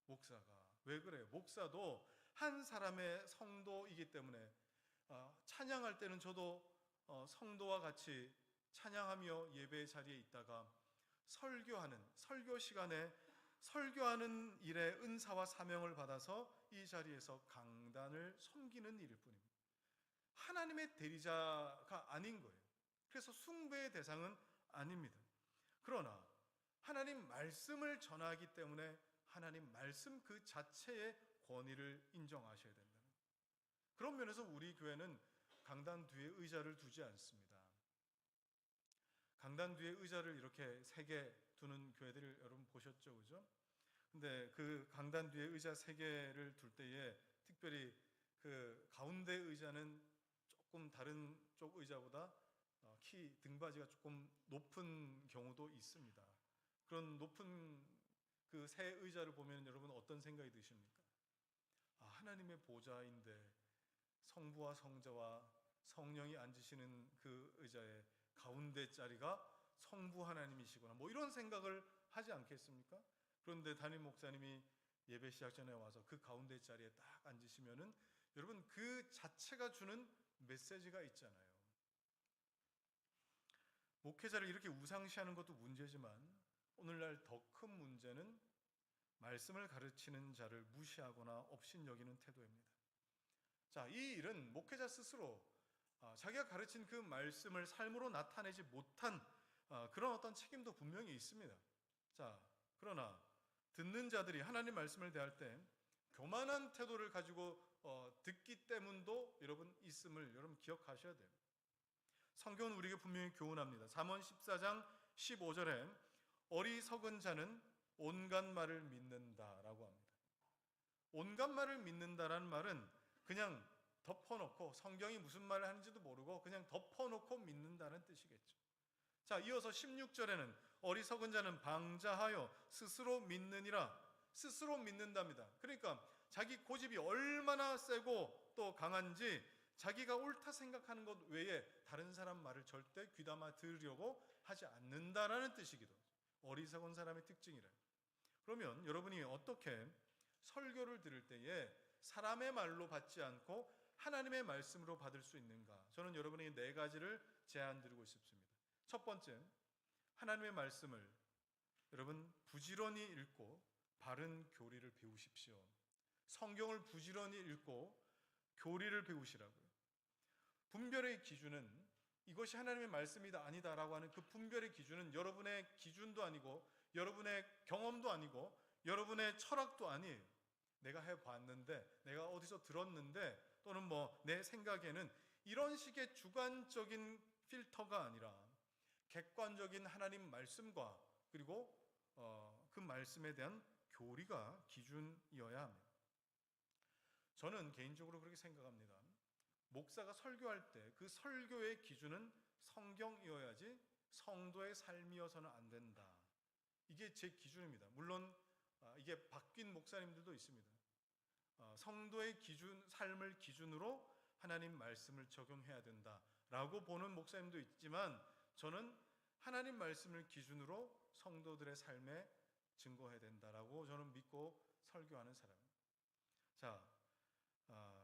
목사가. 왜 그래요? 목사도 한 사람의 성도이기 때문에 찬양할 때는 저도 성도와 같이 찬양하며 예배 자리에 있다가 설교 시간에 설교하는 일에 은사와 사명을 받아서 이 자리에서 강단을 섬기는 일일 뿐입니다. 하나님의 대리자가 아닌 거예요. 그래서 숭배의 대상은 아닙니다. 그러나 하나님 말씀을 전하기 때문에 하나님 말씀 그 자체의 권위를 인정하셔야 된다. 그런 면에서 우리 교회는 강단 뒤에 의자를 두지 않습니다. 강단 뒤에 의자를 이렇게 3개 두는 교회들을 여러분 보셨죠, 그죠? 근데 그 강단 뒤에 의자 3개를 둘 때에 특별히 그 가운데 의자는 조금 다른 쪽 의자보다 등받이가 조금 높은 경우도 있습니다. 그런 높은 그 새 의자를 보면 여러분 어떤 생각이 드십니까? 하나님의 보좌인데 성부와 성자와 성령이 앉으시는 그 의자의 가운데 자리가 성부 하나님이시구나, 뭐 이런 생각을 하지 않겠습니까? 그런데 담임 목사님이 예배 시작 전에 와서 그 가운데 자리에 딱 앉으시면은 여러분 그 자체가 주는 메시지가 있잖아요. 목회자를 이렇게 우상시하는 것도 문제지만 오늘날 더 큰 문제는 말씀을 가르치는 자를 무시하거나 업신여기는 태도입니다. 자, 이 일은 목회자 스스로 자기가 가르친 그 말씀을 삶으로 나타내지 못한 그런 어떤 책임도 분명히 있습니다. 자, 그러나 듣는 자들이 하나님 말씀을 대할 때 교만한 태도를 가지고 듣기 때문도 여러분 있음을 여러분 기억하셔야 돼요. 성경은 우리에게 분명히 교훈합니다. 잠언 14장 15절에 어리석은 자는 온갖 말을 믿는다라고 합니다. 온갖 말을 믿는다라는 말은 그냥 덮어놓고 성경이 무슨 말을 하는지도 모르고 그냥 덮어놓고 믿는다는 뜻이겠죠. 자, 이어서 16절에는 어리석은 자는 방자하여 스스로 믿느니라. 스스로 믿는답니다. 그러니까 자기 고집이 얼마나 세고 또 강한지 자기가 옳다 생각하는 것 외에 다른 사람 말을 절대 귀담아 들으려고 하지 않는다라는 뜻이기도 하죠. 어리석은 사람의 특징이래요. 그러면 여러분이 어떻게 설교를 들을 때에 사람의 말로 받지 않고 하나님의 말씀으로 받을 수 있는가? 저는 여러분에게 4가지를 제안드리고 싶습니다. 첫 번째, 하나님의 말씀을 여러분 부지런히 읽고 바른 교리를 배우십시오. 성경을 부지런히 읽고 교리를 배우시라고요. 분별의 기준은 이것이 하나님의 말씀이다 아니다라고 하는 그 분별의 기준은 여러분의 기준도 아니고 여러분의 경험도 아니고 여러분의 철학도 아니에요. 내가 해봤는데, 내가 어디서 들었는데, 또는 뭐 내 생각에는 이런 식의 주관적인 필터가 아니라 객관적인 하나님 말씀과 그리고 그 말씀에 대한 교리가 기준이어야 합니다. 저는 개인적으로 그렇게 생각합니다. 목사가 설교할 때 그 설교의 기준은 성경이어야지 성도의 삶이어서는 안 된다. 이게 제 기준입니다. 물론 이게 바뀐 목사님들도 있습니다. 성도의 기준, 삶을 기준으로 하나님 말씀을 적용해야 된다라고 보는 목사님도 있지만 저는 하나님 말씀을 기준으로 성도들의 삶에 증거해야 된다라고 저는 믿고 설교하는 사람입니다. 자,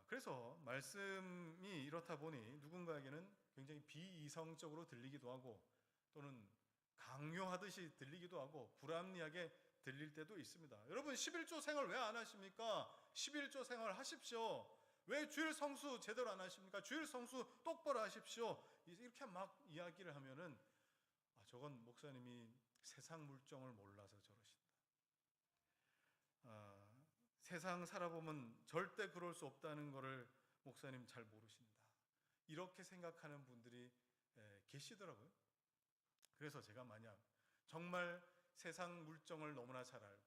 그래서 말씀이 이렇다 보니 누군가에게는 굉장히 비이성적으로 들리기도 하고 또는 강요하듯이 들리기도 하고 불합리하게 들릴 때도 있습니다. 여러분 11조 생활 왜 안 하십니까? 11조 생활 하십시오. 왜 주일 성수 제대로 안 하십니까? 주일 성수 똑바로 하십시오. 이렇게 막 이야기를 하면은 저건 목사님이 세상 물정을 몰라서 저러신다. 세상 살아보면 절대 그럴 수 없다는 것을 목사님 잘 모르신다. 이렇게 생각하는 분들이 계시더라고요. 그래서 제가 만약 정말 세상 물정을 너무나 잘 알고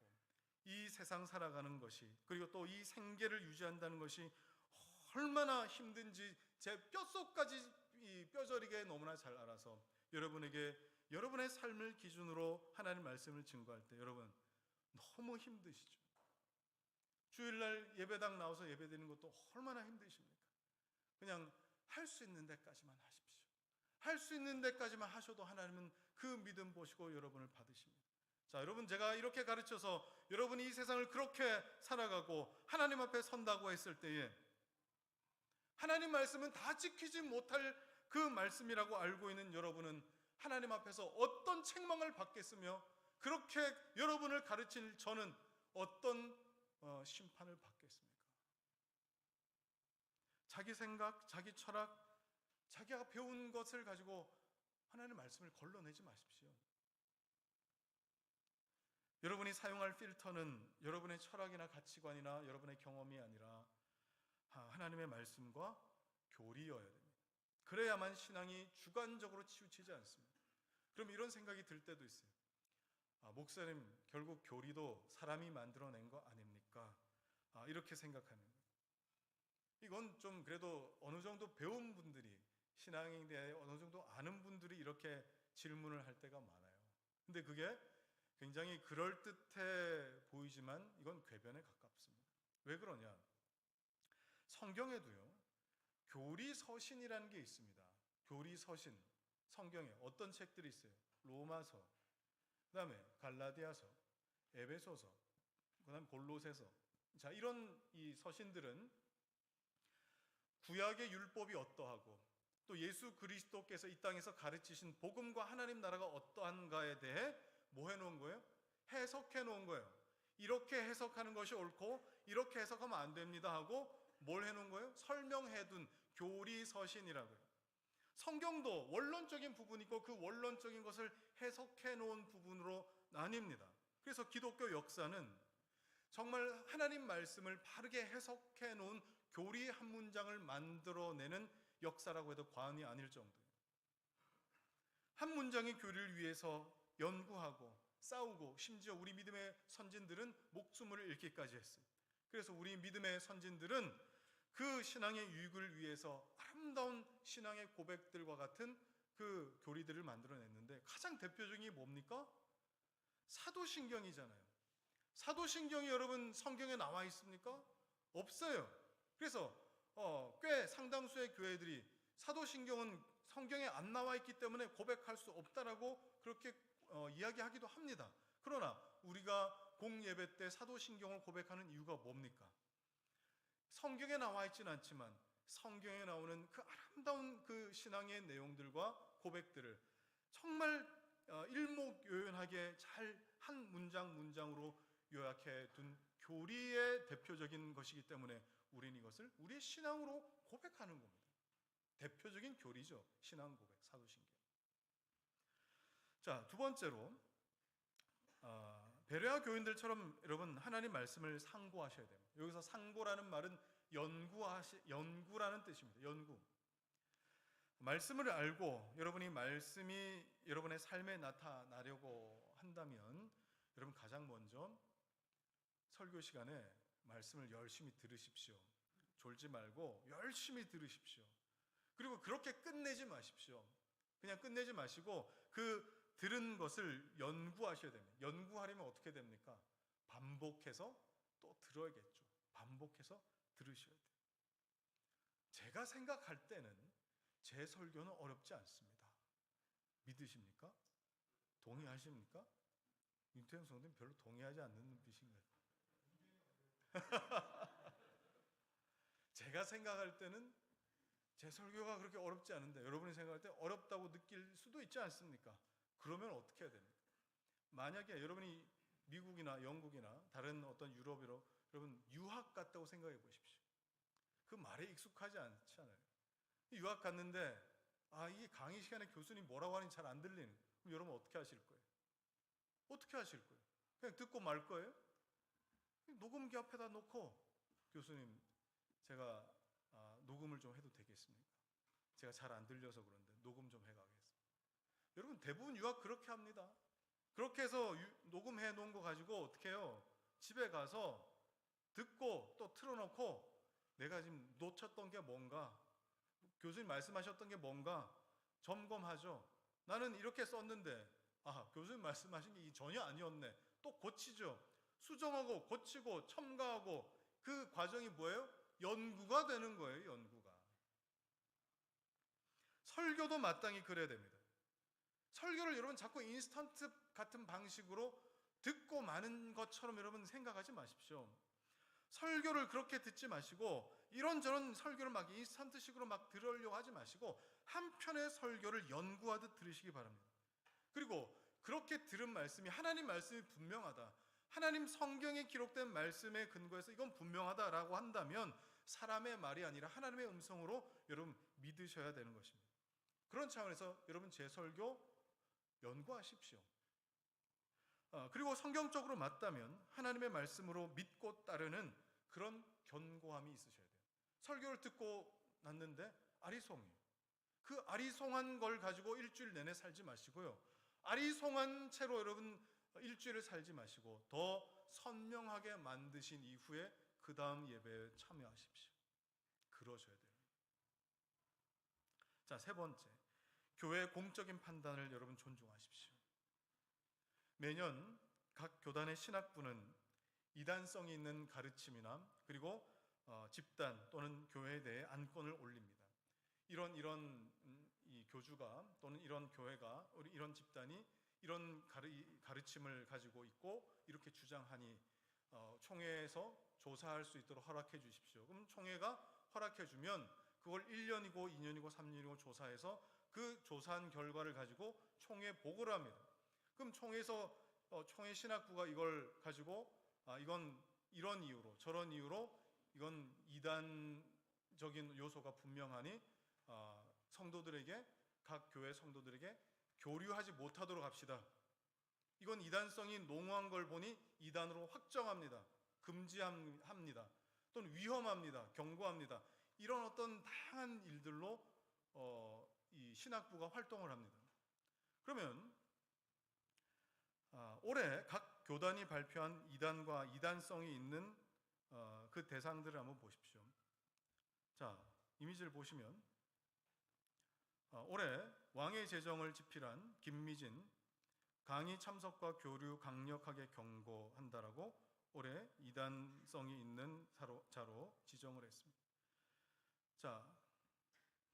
이 세상 살아가는 것이 그리고 또 이 생계를 유지한다는 것이 얼마나 힘든지 제 뼛속까지 이 뼈저리게 너무나 잘 알아서 여러분에게 여러분의 삶을 기준으로 하나님 말씀을 증거할 때 여러분 너무 힘드시죠. 주일날 예배당 나와서 예배드리는 것도 얼마나 힘드십니까? 그냥 할 수 있는 데까지만 하십시오. 할 수 있는 데까지만 하셔도 하나님은 그 믿음 보시고 여러분을 받으십니다. 자, 여러분 제가 이렇게 가르쳐서 여러분이 이 세상을 그렇게 살아가고 하나님 앞에 선다고 했을 때에 하나님 말씀은 다 지키지 못할 그 말씀이라고 알고 있는 여러분은 하나님 앞에서 어떤 책망을 받겠으며 그렇게 여러분을 가르칠 저는 어떤 심판을 받겠습니까? 자기 생각, 자기 철학, 자기가 배운 것을 가지고 하나님의 말씀을 걸러내지 마십시오. 여러분이 사용할 필터는 여러분의 철학이나 가치관이나 여러분의 경험이 아니라 하나님의 말씀과 교리여야 됩니다. 그래야만 신앙이 주관적으로 치우치지 않습니다. 그럼 이런 생각이 들 때도 있어요. 목사님, 결국 교리도 사람이 만들어낸 거 아닙니까? 이렇게 생각하는 거예요. 이건 좀 그래도 어느 정도 배운 분들이, 신앙에 대해 어느 정도 아는 분들이 이렇게 질문을 할 때가 많아요. 근데 그게 굉장히 그럴듯해 보이지만 이건 궤변에 가깝습니다. 왜 그러냐? 성경에도요, 교리서신이라는 게 있습니다. 교리서신, 성경에 어떤 책들이 있어요? 로마서, 그 다음에 갈라디아서, 에베소서, 그 다음에 골로새서. 자, 이런 이 서신들은 구약의 율법이 어떠하고 또 예수 그리스도께서 이 땅에서 가르치신 복음과 하나님 나라가 어떠한가에 대해 뭐 해놓은 거예요? 해석해 놓은 거예요. 이렇게 해석하는 것이 옳고 이렇게 해석하면 안 됩니다 하고 뭘 해놓은 거예요? 설명해둔 교리서신이라고요. 성경도 원론적인 부분이 있고 그 원론적인 것을 해석해 놓은 부분으로 나뉩니다. 그래서 기독교 역사는 정말 하나님 말씀을 바르게 해석해 놓은 교리 한 문장을 만들어내는 역사라고 해도 과언이 아닐 정도예요. 한 문장의 교리를 위해서 연구하고 싸우고 심지어 우리 믿음의 선진들은 목숨을 잃기까지 했어요. 그래서 우리 믿음의 선진들은 그 신앙의 유익을 위해서 아름다운 신앙의 고백들과 같은 그 교리들을 만들어냈는데 가장 대표적인 게 뭡니까? 사도신경이잖아요. 사도신경이 여러분 성경에 나와 있습니까? 없어요. 그래서 꽤 상당수의 교회들이 사도신경은 성경에 안 나와 있기 때문에 고백할 수 없다라고 그렇게 이야기하기도 합니다. 그러나 우리가 공예배 때 사도신경을 고백하는 이유가 뭡니까? 성경에 나와 있지는 않지만 성경에 나오는 그 아름다운 그 신앙의 내용들과 고백들을 정말 일목요연하게 잘 한 문장 문장으로 요약해 둔 교리의 대표적인 것이기 때문에 우리는 이것을 우리의 신앙으로 고백하는 겁니다. 대표적인 교리죠. 신앙 고백, 사도신경. 자, 두 번째로 베레아 교인들처럼 여러분 하나님 말씀을 상고하셔야 됩니다. 여기서 상고라는 말은 연구라는 뜻입니다. 연구. 말씀을 알고 여러분이 말씀이 여러분의 삶에 나타나려고 한다면 여러분 가장 먼저 설교 시간에 말씀을 열심히 들으십시오. 졸지 말고 열심히 들으십시오. 그리고 그렇게 끝내지 마십시오. 그냥 끝내지 마시고 그 들은 것을 연구하셔야 됩니다. 연구하려면 어떻게 됩니까? 반복해서 또 들어야겠죠. 반복해서 들으셔야 돼요. 제가 생각할 때는 제 설교는 어렵지 않습니다. 믿으십니까? 동의하십니까? 윤태영 성도님 별로 동의하지 않는 눈빛인가요? 제가 생각할 때는 제 설교가 그렇게 어렵지 않은데 여러분이 생각할 때 어렵다고 느낄 수도 있지 않습니까? 그러면 어떻게 해야 됩니까? 만약에 여러분이 미국이나 영국이나 다른 어떤 유럽으로 여러분 유학 갔다고 생각해 보십시오. 그 말에 익숙하지 않잖아요. 유학 갔는데 이게 강의 시간에 교수님 뭐라고 하는지 잘 안 들리는. 그럼 여러분 어떻게 하실 거예요? 어떻게 하실 거예요? 그냥 듣고 말 거예요? 녹음기 앞에다 놓고 교수님 제가 녹음을 좀 해도 되겠습니까? 제가 잘 안 들려서 그런데 녹음 좀 해가겠습니다. 여러분 대부분 유학 그렇게 합니다. 그렇게 해서 녹음해 놓은 거 가지고 어떻게 해요? 집에 가서 듣고 또 틀어놓고 내가 지금 놓쳤던 게 뭔가 교수님 말씀하셨던 게 뭔가 점검하죠. 나는 이렇게 썼는데 교수님 말씀하신 게 전혀 아니었네. 또 고치죠. 수정하고 고치고 첨가하고 그 과정이 뭐예요? 연구가 되는 거예요. 연구가. 설교도 마땅히 그래야 됩니다. 설교를 여러분 자꾸 인스턴트 같은 방식으로 듣고 마는 것처럼 여러분 생각하지 마십시오. 설교를 그렇게 듣지 마시고 이런저런 설교를 막 인스턴트식으로 막 들으려고 하지 마시고 한 편의 설교를 연구하듯 들으시기 바랍니다. 그리고 그렇게 들은 말씀이 하나님 말씀이 분명하다, 하나님 성경에 기록된 말씀에 근거해서 이건 분명하다라고 한다면 사람의 말이 아니라 하나님의 음성으로 여러분 믿으셔야 되는 것입니다. 그런 차원에서 여러분 제 설교 연구하십시오. 그리고 성경적으로 맞다면 하나님의 말씀으로 믿고 따르는 그런 견고함이 있으셔야 돼요. 설교를 듣고 났는데 아리송이에요. 그 아리송한 걸 가지고 일주일 내내 살지 마시고요, 아리송한 채로 여러분 일주일을 살지 마시고 더 선명하게 만드신 이후에 그 다음 예배에 참여하십시오. 그러셔야 돼요. 자, 세 번째, 교회의 공적인 판단을 여러분 존중하십시오. 매년 각 교단의 신학부는 이단성이 있는 가르침이나 그리고 집단 또는 교회에 대해 안건을 올립니다. 이런 이 교주가 또는 이런 교회가 이런 집단이 이런 가르침을 가지고 있고 이렇게 주장하니 총회에서 조사할 수 있도록 허락해 주십시오. 그럼 총회가 허락해 주면 그걸 1년이고 2년이고 3년이고 조사해서 그 조사한 결과를 가지고 총회에 보고를 합니다. 그럼 총회에서 총회 신학부가 이걸 가지고 이건 이런 이유로 저런 이유로 이건 이단적인 요소가 분명하니 성도들에게, 각 교회 성도들에게 교류하지 못하도록 합시다. 이건 이단성이 농후한 걸 보니 이단으로 확정합니다. 금지합니다. 또는 위험합니다. 경고합니다. 이런 어떤 다양한 일들로 이 신학부가 활동을 합니다. 그러면 올해 각 교단이 발표한 이단과 이단성이 있는 그 대상들을 한번 보십시오. 자, 이미지를 보시면 올해 왕의 재정을 집필한 김미진 강의 참석과 교류 강력하게 경고한다라고 올해 이단성이 있는 자로 지정을 했습니다. 자,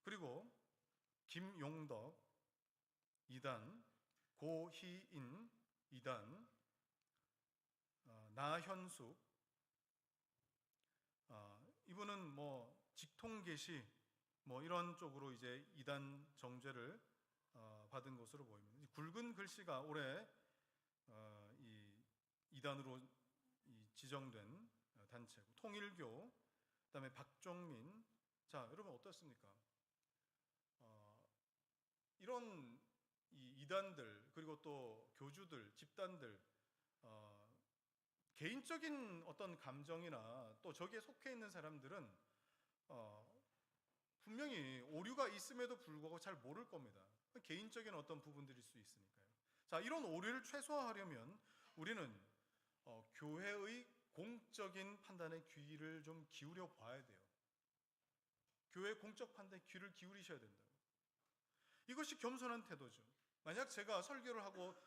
그리고 김용덕 이단, 고희인 이단, 나현숙 이분은 뭐 직통계시 이런 쪽으로 이제 이단 정죄를 받은 것으로 보입니다. 굵은 글씨가 올해 이 이단으로 지정된 단체고, 통일교, 그다음에 박종민. 자, 여러분 어떻습니까? 이런 이단들 그리고 또 교주들, 집단들 개인적인 어떤 감정이나 또 저기에 속해 있는 사람들은 분명히 오류가 있음에도 불구하고 잘 모를 겁니다. 개인적인 어떤 부분들일 수 있으니까요. 자, 이런 오류를 최소화하려면 우리는 교회의 공적인 판단에 귀를 좀 기울여 봐야 돼요. 교회의 공적 판단에 귀를 기울이셔야 된다고. 이것이 겸손한 태도죠. 만약 제가 설교를 하고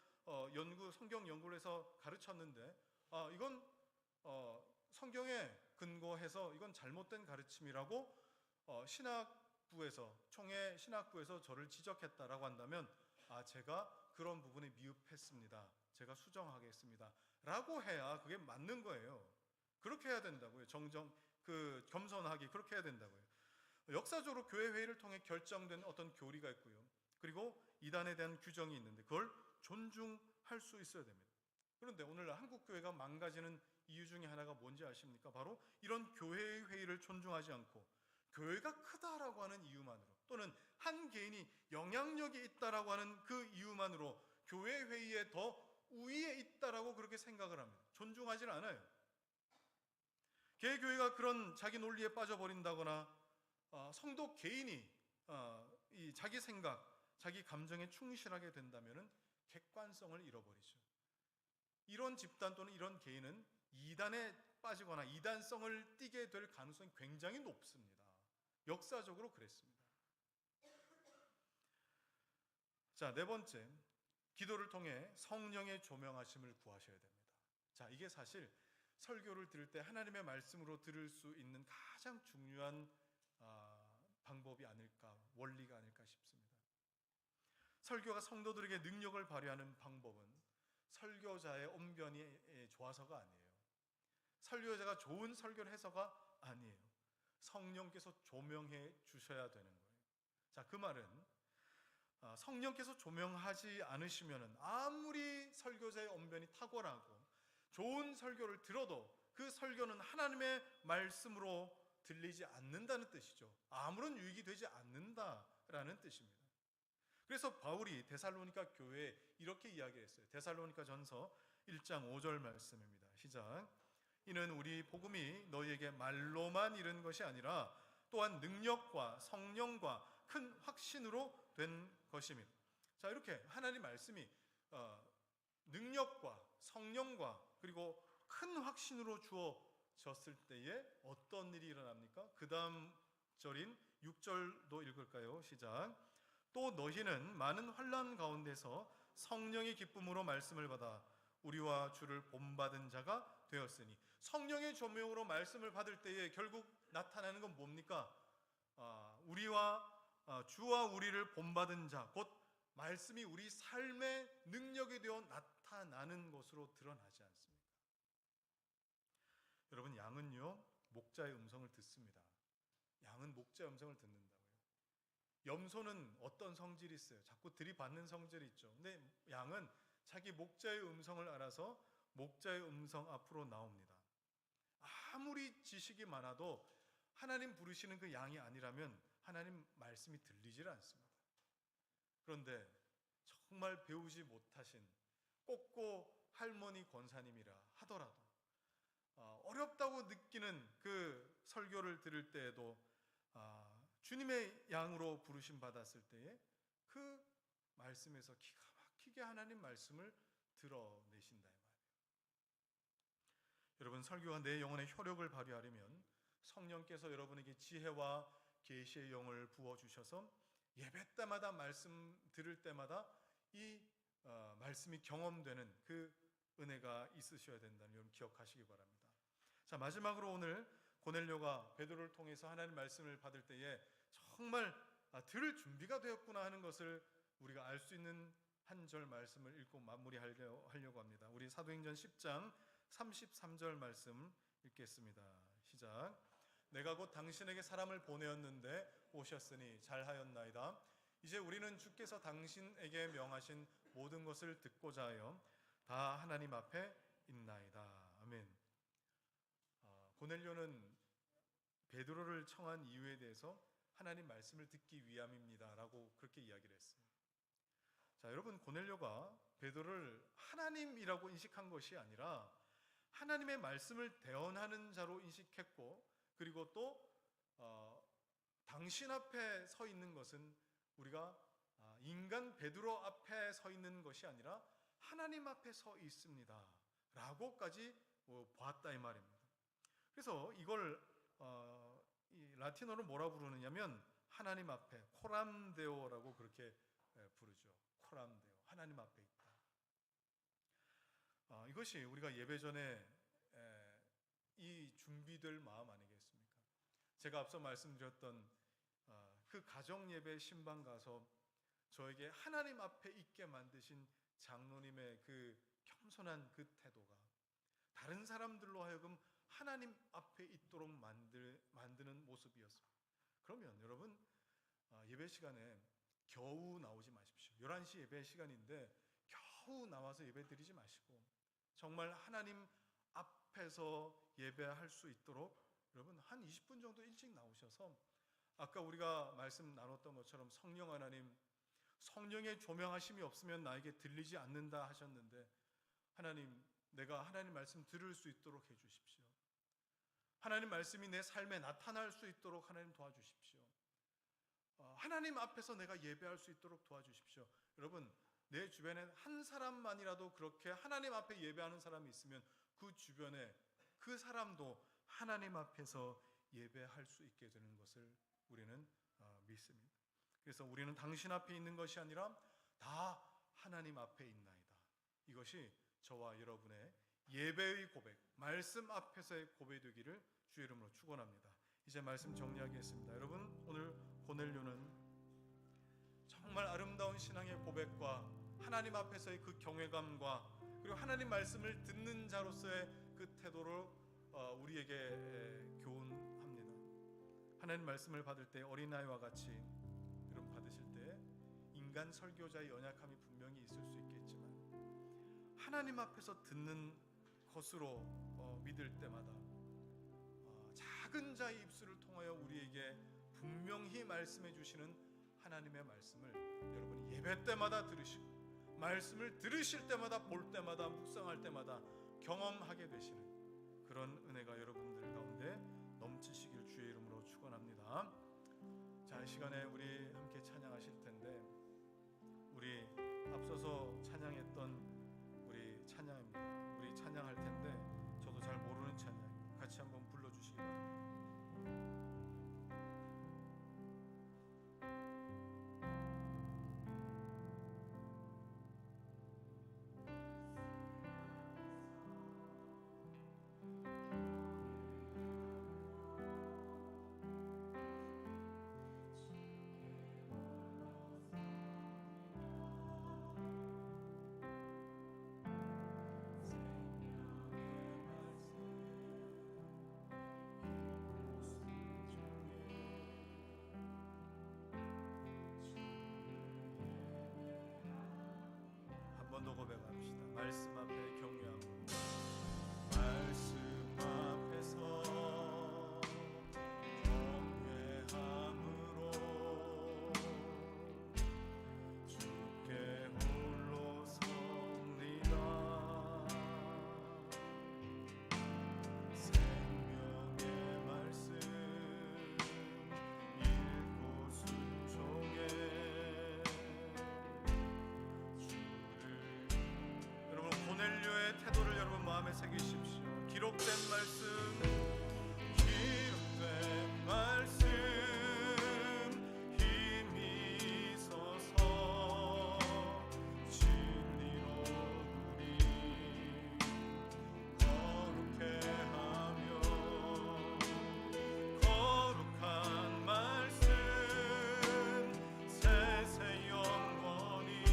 성경 연구를 해서 가르쳤는데 이건 성경에 근거해서 이건 잘못된 가르침이라고 총회 신학부에서 저를 지적했다라고 한다면 제가 그런 부분에 미흡했습니다. 제가 수정하겠습니다. 라고 해야 그게 맞는 거예요. 그렇게 해야 된다고요. 겸손하게 그렇게 해야 된다고요. 역사적으로 교회 회의를 통해 결정된 어떤 교리가 있고요. 그리고 이단에 대한 규정이 있는데 그걸 존중할 수 있어야 됩니다. 그런데 오늘 한국 교회가 망가지는 이유 중에 하나가 뭔지 아십니까? 바로 이런 교회의 회의를 존중하지 않고 교회가 크다라고 하는 이유만으로, 또는 한 개인이 영향력이 있다라고 하는 그 이유만으로 교회 회의에 더 우위에 있다라고 그렇게 생각을 합니다. 존중하지 않아요. 개교회가 그런 자기 논리에 빠져버린다거나 성도 개인이 이 자기 생각, 자기 감정에 충실하게 된다면 객관성을 잃어버리죠. 이런 집단 또는 이런 개인은 이단에 빠지거나 이단성을 띠게 될 가능성이 굉장히 높습니다. 역사적으로 그랬습니다. 자, 네 번째, 기도를 통해 성령의 조명하심을 구하셔야 됩니다. 자, 이게 사실 설교를 들을 때 하나님의 말씀으로 들을 수 있는 가장 중요한 방법이 아닐까, 원리가 아닐까 싶습니다. 설교가 성도들에게 능력을 발휘하는 방법은 설교자의 언변이 좋아서가 아니에요. 설교자가 좋은 설교를 해서가 아니에요. 성령께서 조명해 주셔야 되는 거예요. 자, 그 말은 성령께서 조명하지 않으시면은 아무리 설교자의 언변이 탁월하고 좋은 설교를 들어도 그 설교는 하나님의 말씀으로 들리지 않는다는 뜻이죠. 아무런 유익이 되지 않는다라는 뜻입니다. 그래서 바울이 데살로니가 교회에 이렇게 이야기했어요. 데살로니가 전서 1장 5절 말씀입니다. 시작. 이는 우리 복음이 너희에게 말로만 이른 것이 아니라 또한 능력과 성령과 큰 확신으로 된 것입니다. 자, 이렇게 하나님 말씀이 능력과 성령과 그리고 큰 확신으로 주어졌을 때에 어떤 일이 일어납니까? 그 다음 절인 6절도 읽을까요? 시작. 또 너희는 많은 환난 가운데서 성령의 기쁨으로 말씀을 받아 우리와 주를 본받은 자가 되었으니, 성령의 조명으로 말씀을 받을 때에 결국 나타나는 건 뭡니까? 우리와 주와 우리를 본받은 자, 곧 말씀이 우리 삶의 능력이 되어 나타나는 것으로 드러나지 않습니까? 여러분, 양은요 목자의 음성을 듣습니다. 양은 목자의 음성을 듣는다고요. 염소는 어떤 성질이 있어요? 자꾸 들이받는 성질이 있죠. 근데 양은 자기 목자의 음성을 알아서 목자의 음성 앞으로 나옵니다. 아무리 지식이 많아도 하나님 부르시는 그 양이 아니라면 하나님 말씀이 들리질 않습니다. 그런데 정말 배우지 못하신 꼭고 할머니 권사님이라 하더라도 어렵다고 느끼는 그 설교를 들을 때에도 주님의 양으로 부르심 받았을 때에 그 말씀에서 기가 막히게 하나님 말씀을 드러내신다 이 말이에요. 여러분, 설교가 내 영혼의 효력을 발휘하려면 성령께서 여러분에게 지혜와 계시의 영을 부어주셔서 예배 때마다 말씀 들을 때마다 이 말씀이 경험되는 그 은혜가 있으셔야 된다는 여러분 기억하시기 바랍니다. 자, 마지막으로 오늘 고넬료가 베드로를 통해서 하나님 말씀을 받을 때에 정말 들을 준비가 되었구나 하는 것을 우리가 알 수 있는 한 절 말씀을 읽고 마무리하려고 합니다. 우리 사도행전 10장 33절 말씀 읽겠습니다. 시작. 내가 곧 당신에게 사람을 보내었는데 오셨으니 잘하였나이다. 이제 우리는 주께서 당신에게 명하신 모든 것을 듣고자 하여 다 하나님 앞에 있나이다. 아멘. 고넬료는 베드로를 청한 이유에 대해서 하나님 말씀을 듣기 위함입니다 라고 그렇게 이야기를 했어요. 자, 여러분, 고넬료가 베드로를 하나님이라고 인식한 것이 아니라 하나님의 말씀을 대언하는 자로 인식했고, 그리고 또 당신 앞에 서 있는 것은 우리가 인간 베드로 앞에 서 있는 것이 아니라 하나님 앞에 서 있습니다 라고까지 보았다 이 말입니다. 그래서 이걸 이 라틴어로 뭐라 부르느냐면 하나님 앞에 코람데오라고 그렇게 부르죠. 코람데오, 하나님 앞에 있다. 이것이 우리가 예배 전에 이 준비될 마음 아니겠습니까? 제가 앞서 말씀드렸던 그 가정 예배 신방 가서 저에게 하나님 앞에 있게 만드신 장로님의 그 겸손한 그 태도가 다른 사람들로 하여금 하나님 앞에 있도록 만드는 모습이었습니다. 그러면 여러분, 예배 시간에 겨우 나오지 마십시오. 11시 예배 시간인데 겨우 나와서 예배 드리지 마시고 정말 하나님 앞에서 예배할 수 있도록 여러분 한 20분 정도 일찍 나오셔서 아까 우리가 말씀 나눴던 것처럼 성령 하나님, 성령의 조명하심이 없으면 나에게 들리지 않는다 하셨는데 하나님, 내가 하나님 말씀 들을 수 있도록 해주십시오. 하나님 말씀이 내 삶에 나타날 수 있도록 하나님 도와주십시오. 하나님 앞에서 내가 예배할 수 있도록 도와주십시오. 여러분, 내 주변에 한 사람만이라도 그렇게 하나님 앞에 예배하는 사람이 있으면 그 주변에 그 사람도 하나님 앞에서 예배할 수 있게 되는 것을 우리는 믿습니다. 그래서 우리는 당신 앞에 있는 것이 아니라 다 하나님 앞에 있나이다. 이것이 저와 여러분의 예배의 고백, 말씀 앞에서의 고백이 되기를 주의 이름으로 축원합니다. 이제 말씀 정리하겠습니다. 여러분, 오늘 고넬료는 정말 아름다운 신앙의 고백과 하나님 앞에서의 그 경외감과 그리고 하나님 말씀을 듣는 자로서의 그 태도로 우리에게 교훈합니다. 하나님 말씀을 받을 때 어린아이와 같이 여러분 받으실 때 인간 설교자의 연약함이 분명히 있을 수 있겠지만 하나님 앞에서 듣는 것으로 믿을 때마다 작은 자의 입술을 통하여 우리에게 분명히 말씀해 주시는 하나님의 말씀을 여러분 예배 때마다 들으시고 말씀을 들으실 때마다 볼 때마다 묵상할 때마다 경험하게 되시는 그런 은혜가 여러분들 가운데 넘치시길 주의 이름으로 축원합니다. 자, 이 시간에 우리 함께 찬양하실 텐데 우리 앞서서 찬양했던 우리 찬양입니다. 우리 찬양할 텐데 저도 잘 모르는 찬양 같이 한번 불러주시기 바랍니다. 한 번 더 고백합시다. 말씀 앞에 경외함으로 말씀 앞에서 경외함으로 주께 홀로 섭니다. 생명의 말씀 읽고 순종해 고넬료의 태도를 여러분 마음에 새기십시오. 기록된 말씀, 기록된 말씀 힘이 있어서 진리로 우리 거룩해 하며 거룩한 말씀 세세 영원히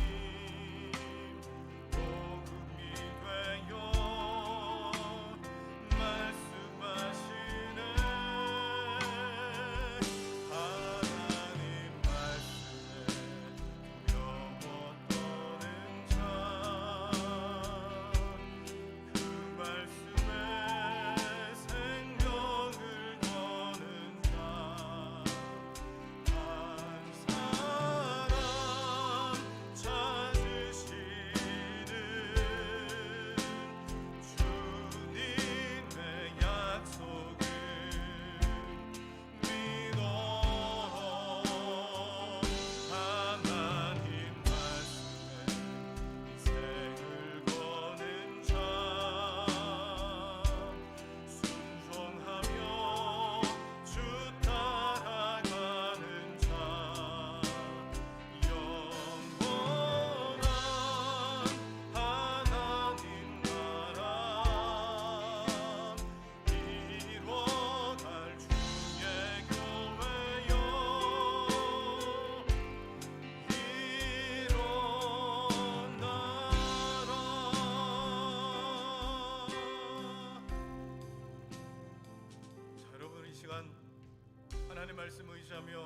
하나님 말씀 의지하며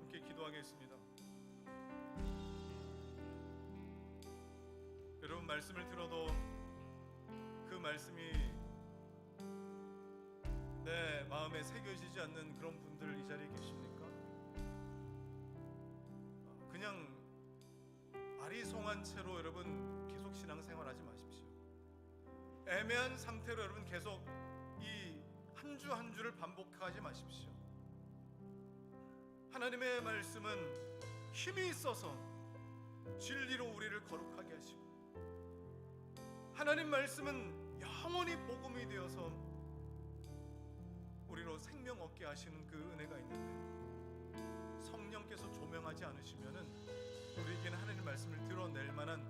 함께 기도하겠습니다. 여러분 말씀을 들어도 그 말씀이 내 마음에 새겨지지 않는 그런 분들 이 자리에 계십니까? 그냥 아리송한 채로 여러분 계속 신앙생활하지 마십시오. 애매한 상태로 여러분 계속 이 한 주 한 주를 반복하지 마십시오. 하나님의 말씀은 힘이 있어서 진리로 우리를 거룩하게 하시고 하나님 말씀은 영원히 복음이 되어서 우리로 생명 얻게 하시는 그 은혜가 있는데 성령께서 조명하지 않으시면은 우리에게는 하나님 말씀을 드러낼 만한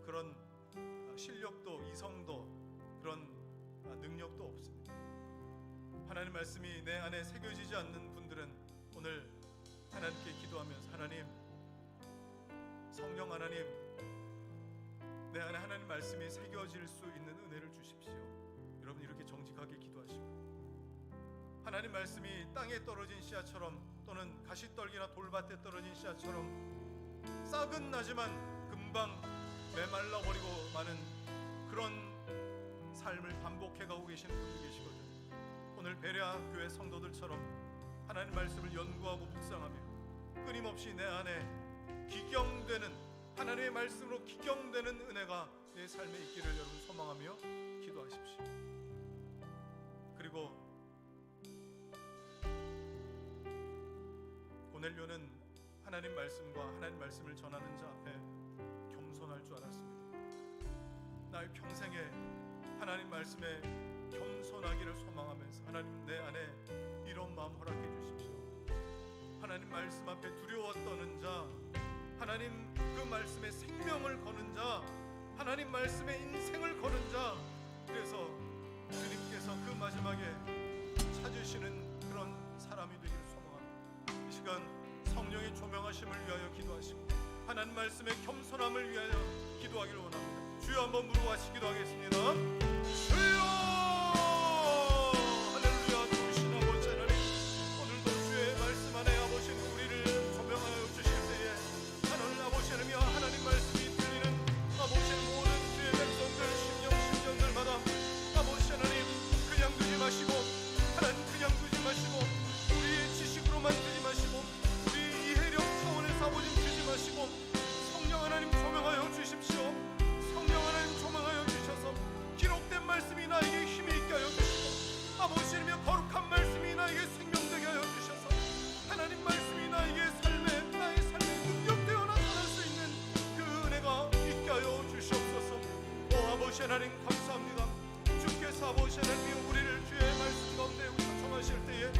그런 실력도 이성도 그런 능력도 없습니다. 하나님 말씀이 내 안에 새겨지지 않는 분들은 오늘 하나님께 기도하면서 하나님, 성령 하나님, 내 안에 하나님 말씀이 새겨질 수 있는 은혜를 주십시오. 여러분 이렇게 정직하게 기도하시고 하나님 말씀이 땅에 떨어진 씨앗처럼 또는 가시떨기나 돌밭에 떨어진 씨앗처럼 싹은 나지만 금방 메말라 버리고 마는 그런 삶을 반복해 가고 계시는 분들 계시거든요. 오늘 베레아 교회 성도들처럼 하나님 말씀을 연구하고 묵상하며 끊임없이 내 안에 기경되는 하나님의 말씀으로 기경되는 은혜가 내 삶에 있기를 여러분 소망하며 기도하십시오. 그리고 고넬료는 하나님 말씀과 하나님 말씀을 전하는 자 앞에 겸손할 줄 알았습니다. 나의 평생에 하나님 말씀에 겸손하기를 소망하면서 하나님 내 안에 이런 마음 허락해 주십시오. 하나님 말씀 앞에 두려워 떠는 자, 하나님 그 말씀에 생명을 거는 자, 하나님 말씀에 인생을 거는 자, 그래서 주님께서 그 마지막에 찾으시는 그런 사람이 되기를 소망합니다. 이 시간 성령의 조명하심을 위하여 기도하시고 하나님 말씀의 겸손함을 위하여 기도하기를 원합니다. 주여 한번 부르고 같이 기도하겠습니다. 주여! 할렐루야. 좋으신 아버지 하나님, 오늘도 주의 말씀 안에 아버지 우리를 조명하여 주실 때에 하나님 아버지 하나님이여 하나님 말씀이 들리는 아버지 모든 주의 백성들 심령들마다 아버지 하나님 그냥 두지 마시고 하나님 그냥 두지 마시고 우리의 지식으로만 두지 마시고 우리 이해력 차원에서 아버지 두지 마시고 성령 하나님 조명하여 주십시오. 성령 하나님 조명하여 주셔서 기록된 말씀이 나에게 힘이 있게 하여 주시고 아버지 하나님의 거룩한 말씀이 나에게 생명되게 하여 주셔서 하나님 말씀이 나에게 나의 삶에 능력되어 나타날 수 있는 그 은혜가 있게 하여 주시옵소서. 오 아버지 하나님 감사합니다. 주께서 아버지 하나님 우리를 주의 말씀 가운데 요청하실 때에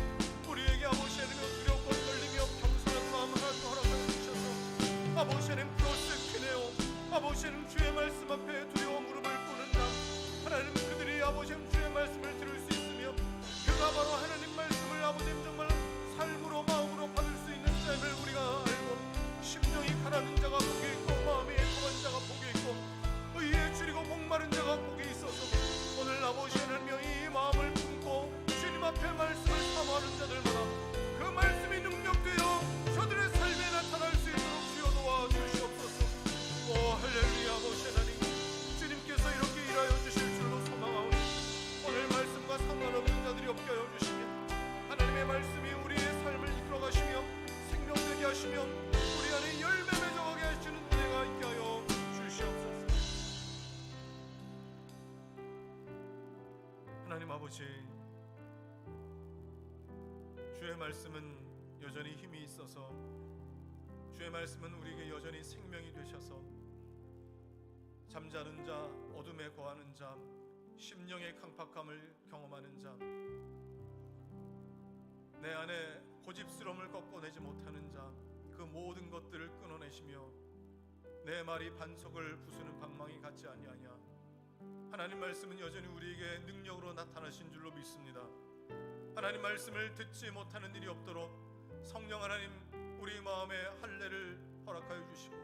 우리에게 아버지 하나님 두렵고 떨리며 겸손한 마음 하나님 허락하여 주셔서 아버지 하나님 크로스 퀴네오 아버지 하나님 주의 말씀 앞에 두려워 무릎을 꿇는 자 하나님 그들이 아버지 하나님 주의 말씀을 들을 수 있으며 그가 바로 하나님 말씀을 아버지 하나님 정말 삶으로 마음으로 받을 수 있는 삶을 우리가 알고 심령이 가라는 자가 복이 있고 마음이 애통한 자가 복이 있고 의에 줄이고 목마른 자가 복이 있어서 오늘 아버지 하나님여 이 마음을 품고 주님 앞에 말씀을 사모하는 자들마다 그 말씀이 능력되어 저들의 삶에 나타날 수 있도록 주여 도와주시옵소서. 오 할렐루야. 아버지 하나님 주님께서 이렇게 일하여 주실 줄로 소망하오니 오늘 말씀과 상관없는 자들이 없게 하여 주시며 하나님의 말씀이 우리의 삶을 이끌어가시며 생명되게 하시며 우리 안에 열매 맺어가게 하시는 은혜가 있게 하여 주시옵소서. 하나님 아버지 주의 말씀은 여전히 힘이 있어서 주의 말씀은 우리에게 여전히 생명이 되셔서 잠자는 자, 어둠에 거하는 자, 심령의 강팍함을 경험하는 자, 내 안에 고집스러움을 꺾어내지 못하는 자, 그 모든 것들을 끊어내시며 내 말이 반석을 부수는 방망이 같지 아니하냐. 하나님 말씀은 여전히 우리에게 능력으로 나타나신 줄로 믿습니다. 하나님 말씀을 듣지 못하는 일이 없도록 성령 하나님 우리 마음에 할례를 허락하여 주시고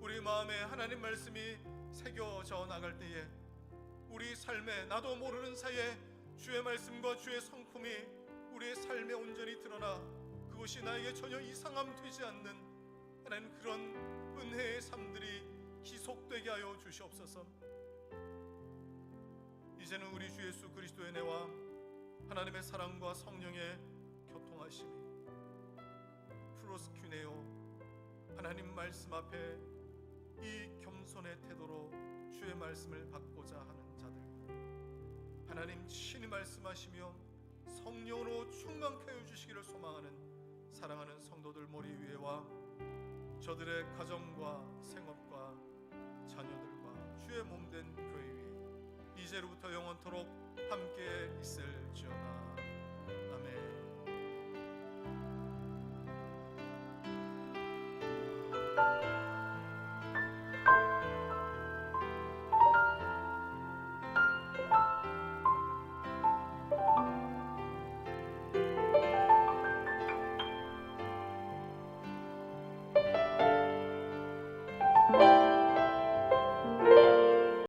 우리 마음에 하나님 말씀이 새겨져 나갈 때에 우리 삶에 나도 모르는 사이에 주의 말씀과 주의 성품이 우리의 삶에 온전히 드러나 그것이 나에게 전혀 이상함 되지 않는 하나님 그런 은혜의 삶들이 지속되게 하여 주시옵소서. 이제는 우리 주 예수 그리스도의 은혜와 하나님의 사랑과 성령의 교통하심이 프로스큐네오 하나님 말씀 앞에 이 겸손의 태도로 주의 말씀을 받고자 하는 자들 하나님 친히 말씀하시며 성령으로 충만케 하여 주시기를 소망하는 사랑하는 성도들 머리 위에와 저들의 가정과 생업과 자녀들과 주의 몸된 교회 위에 이제로부터 영원토록 함께 있을지어다. 아멘.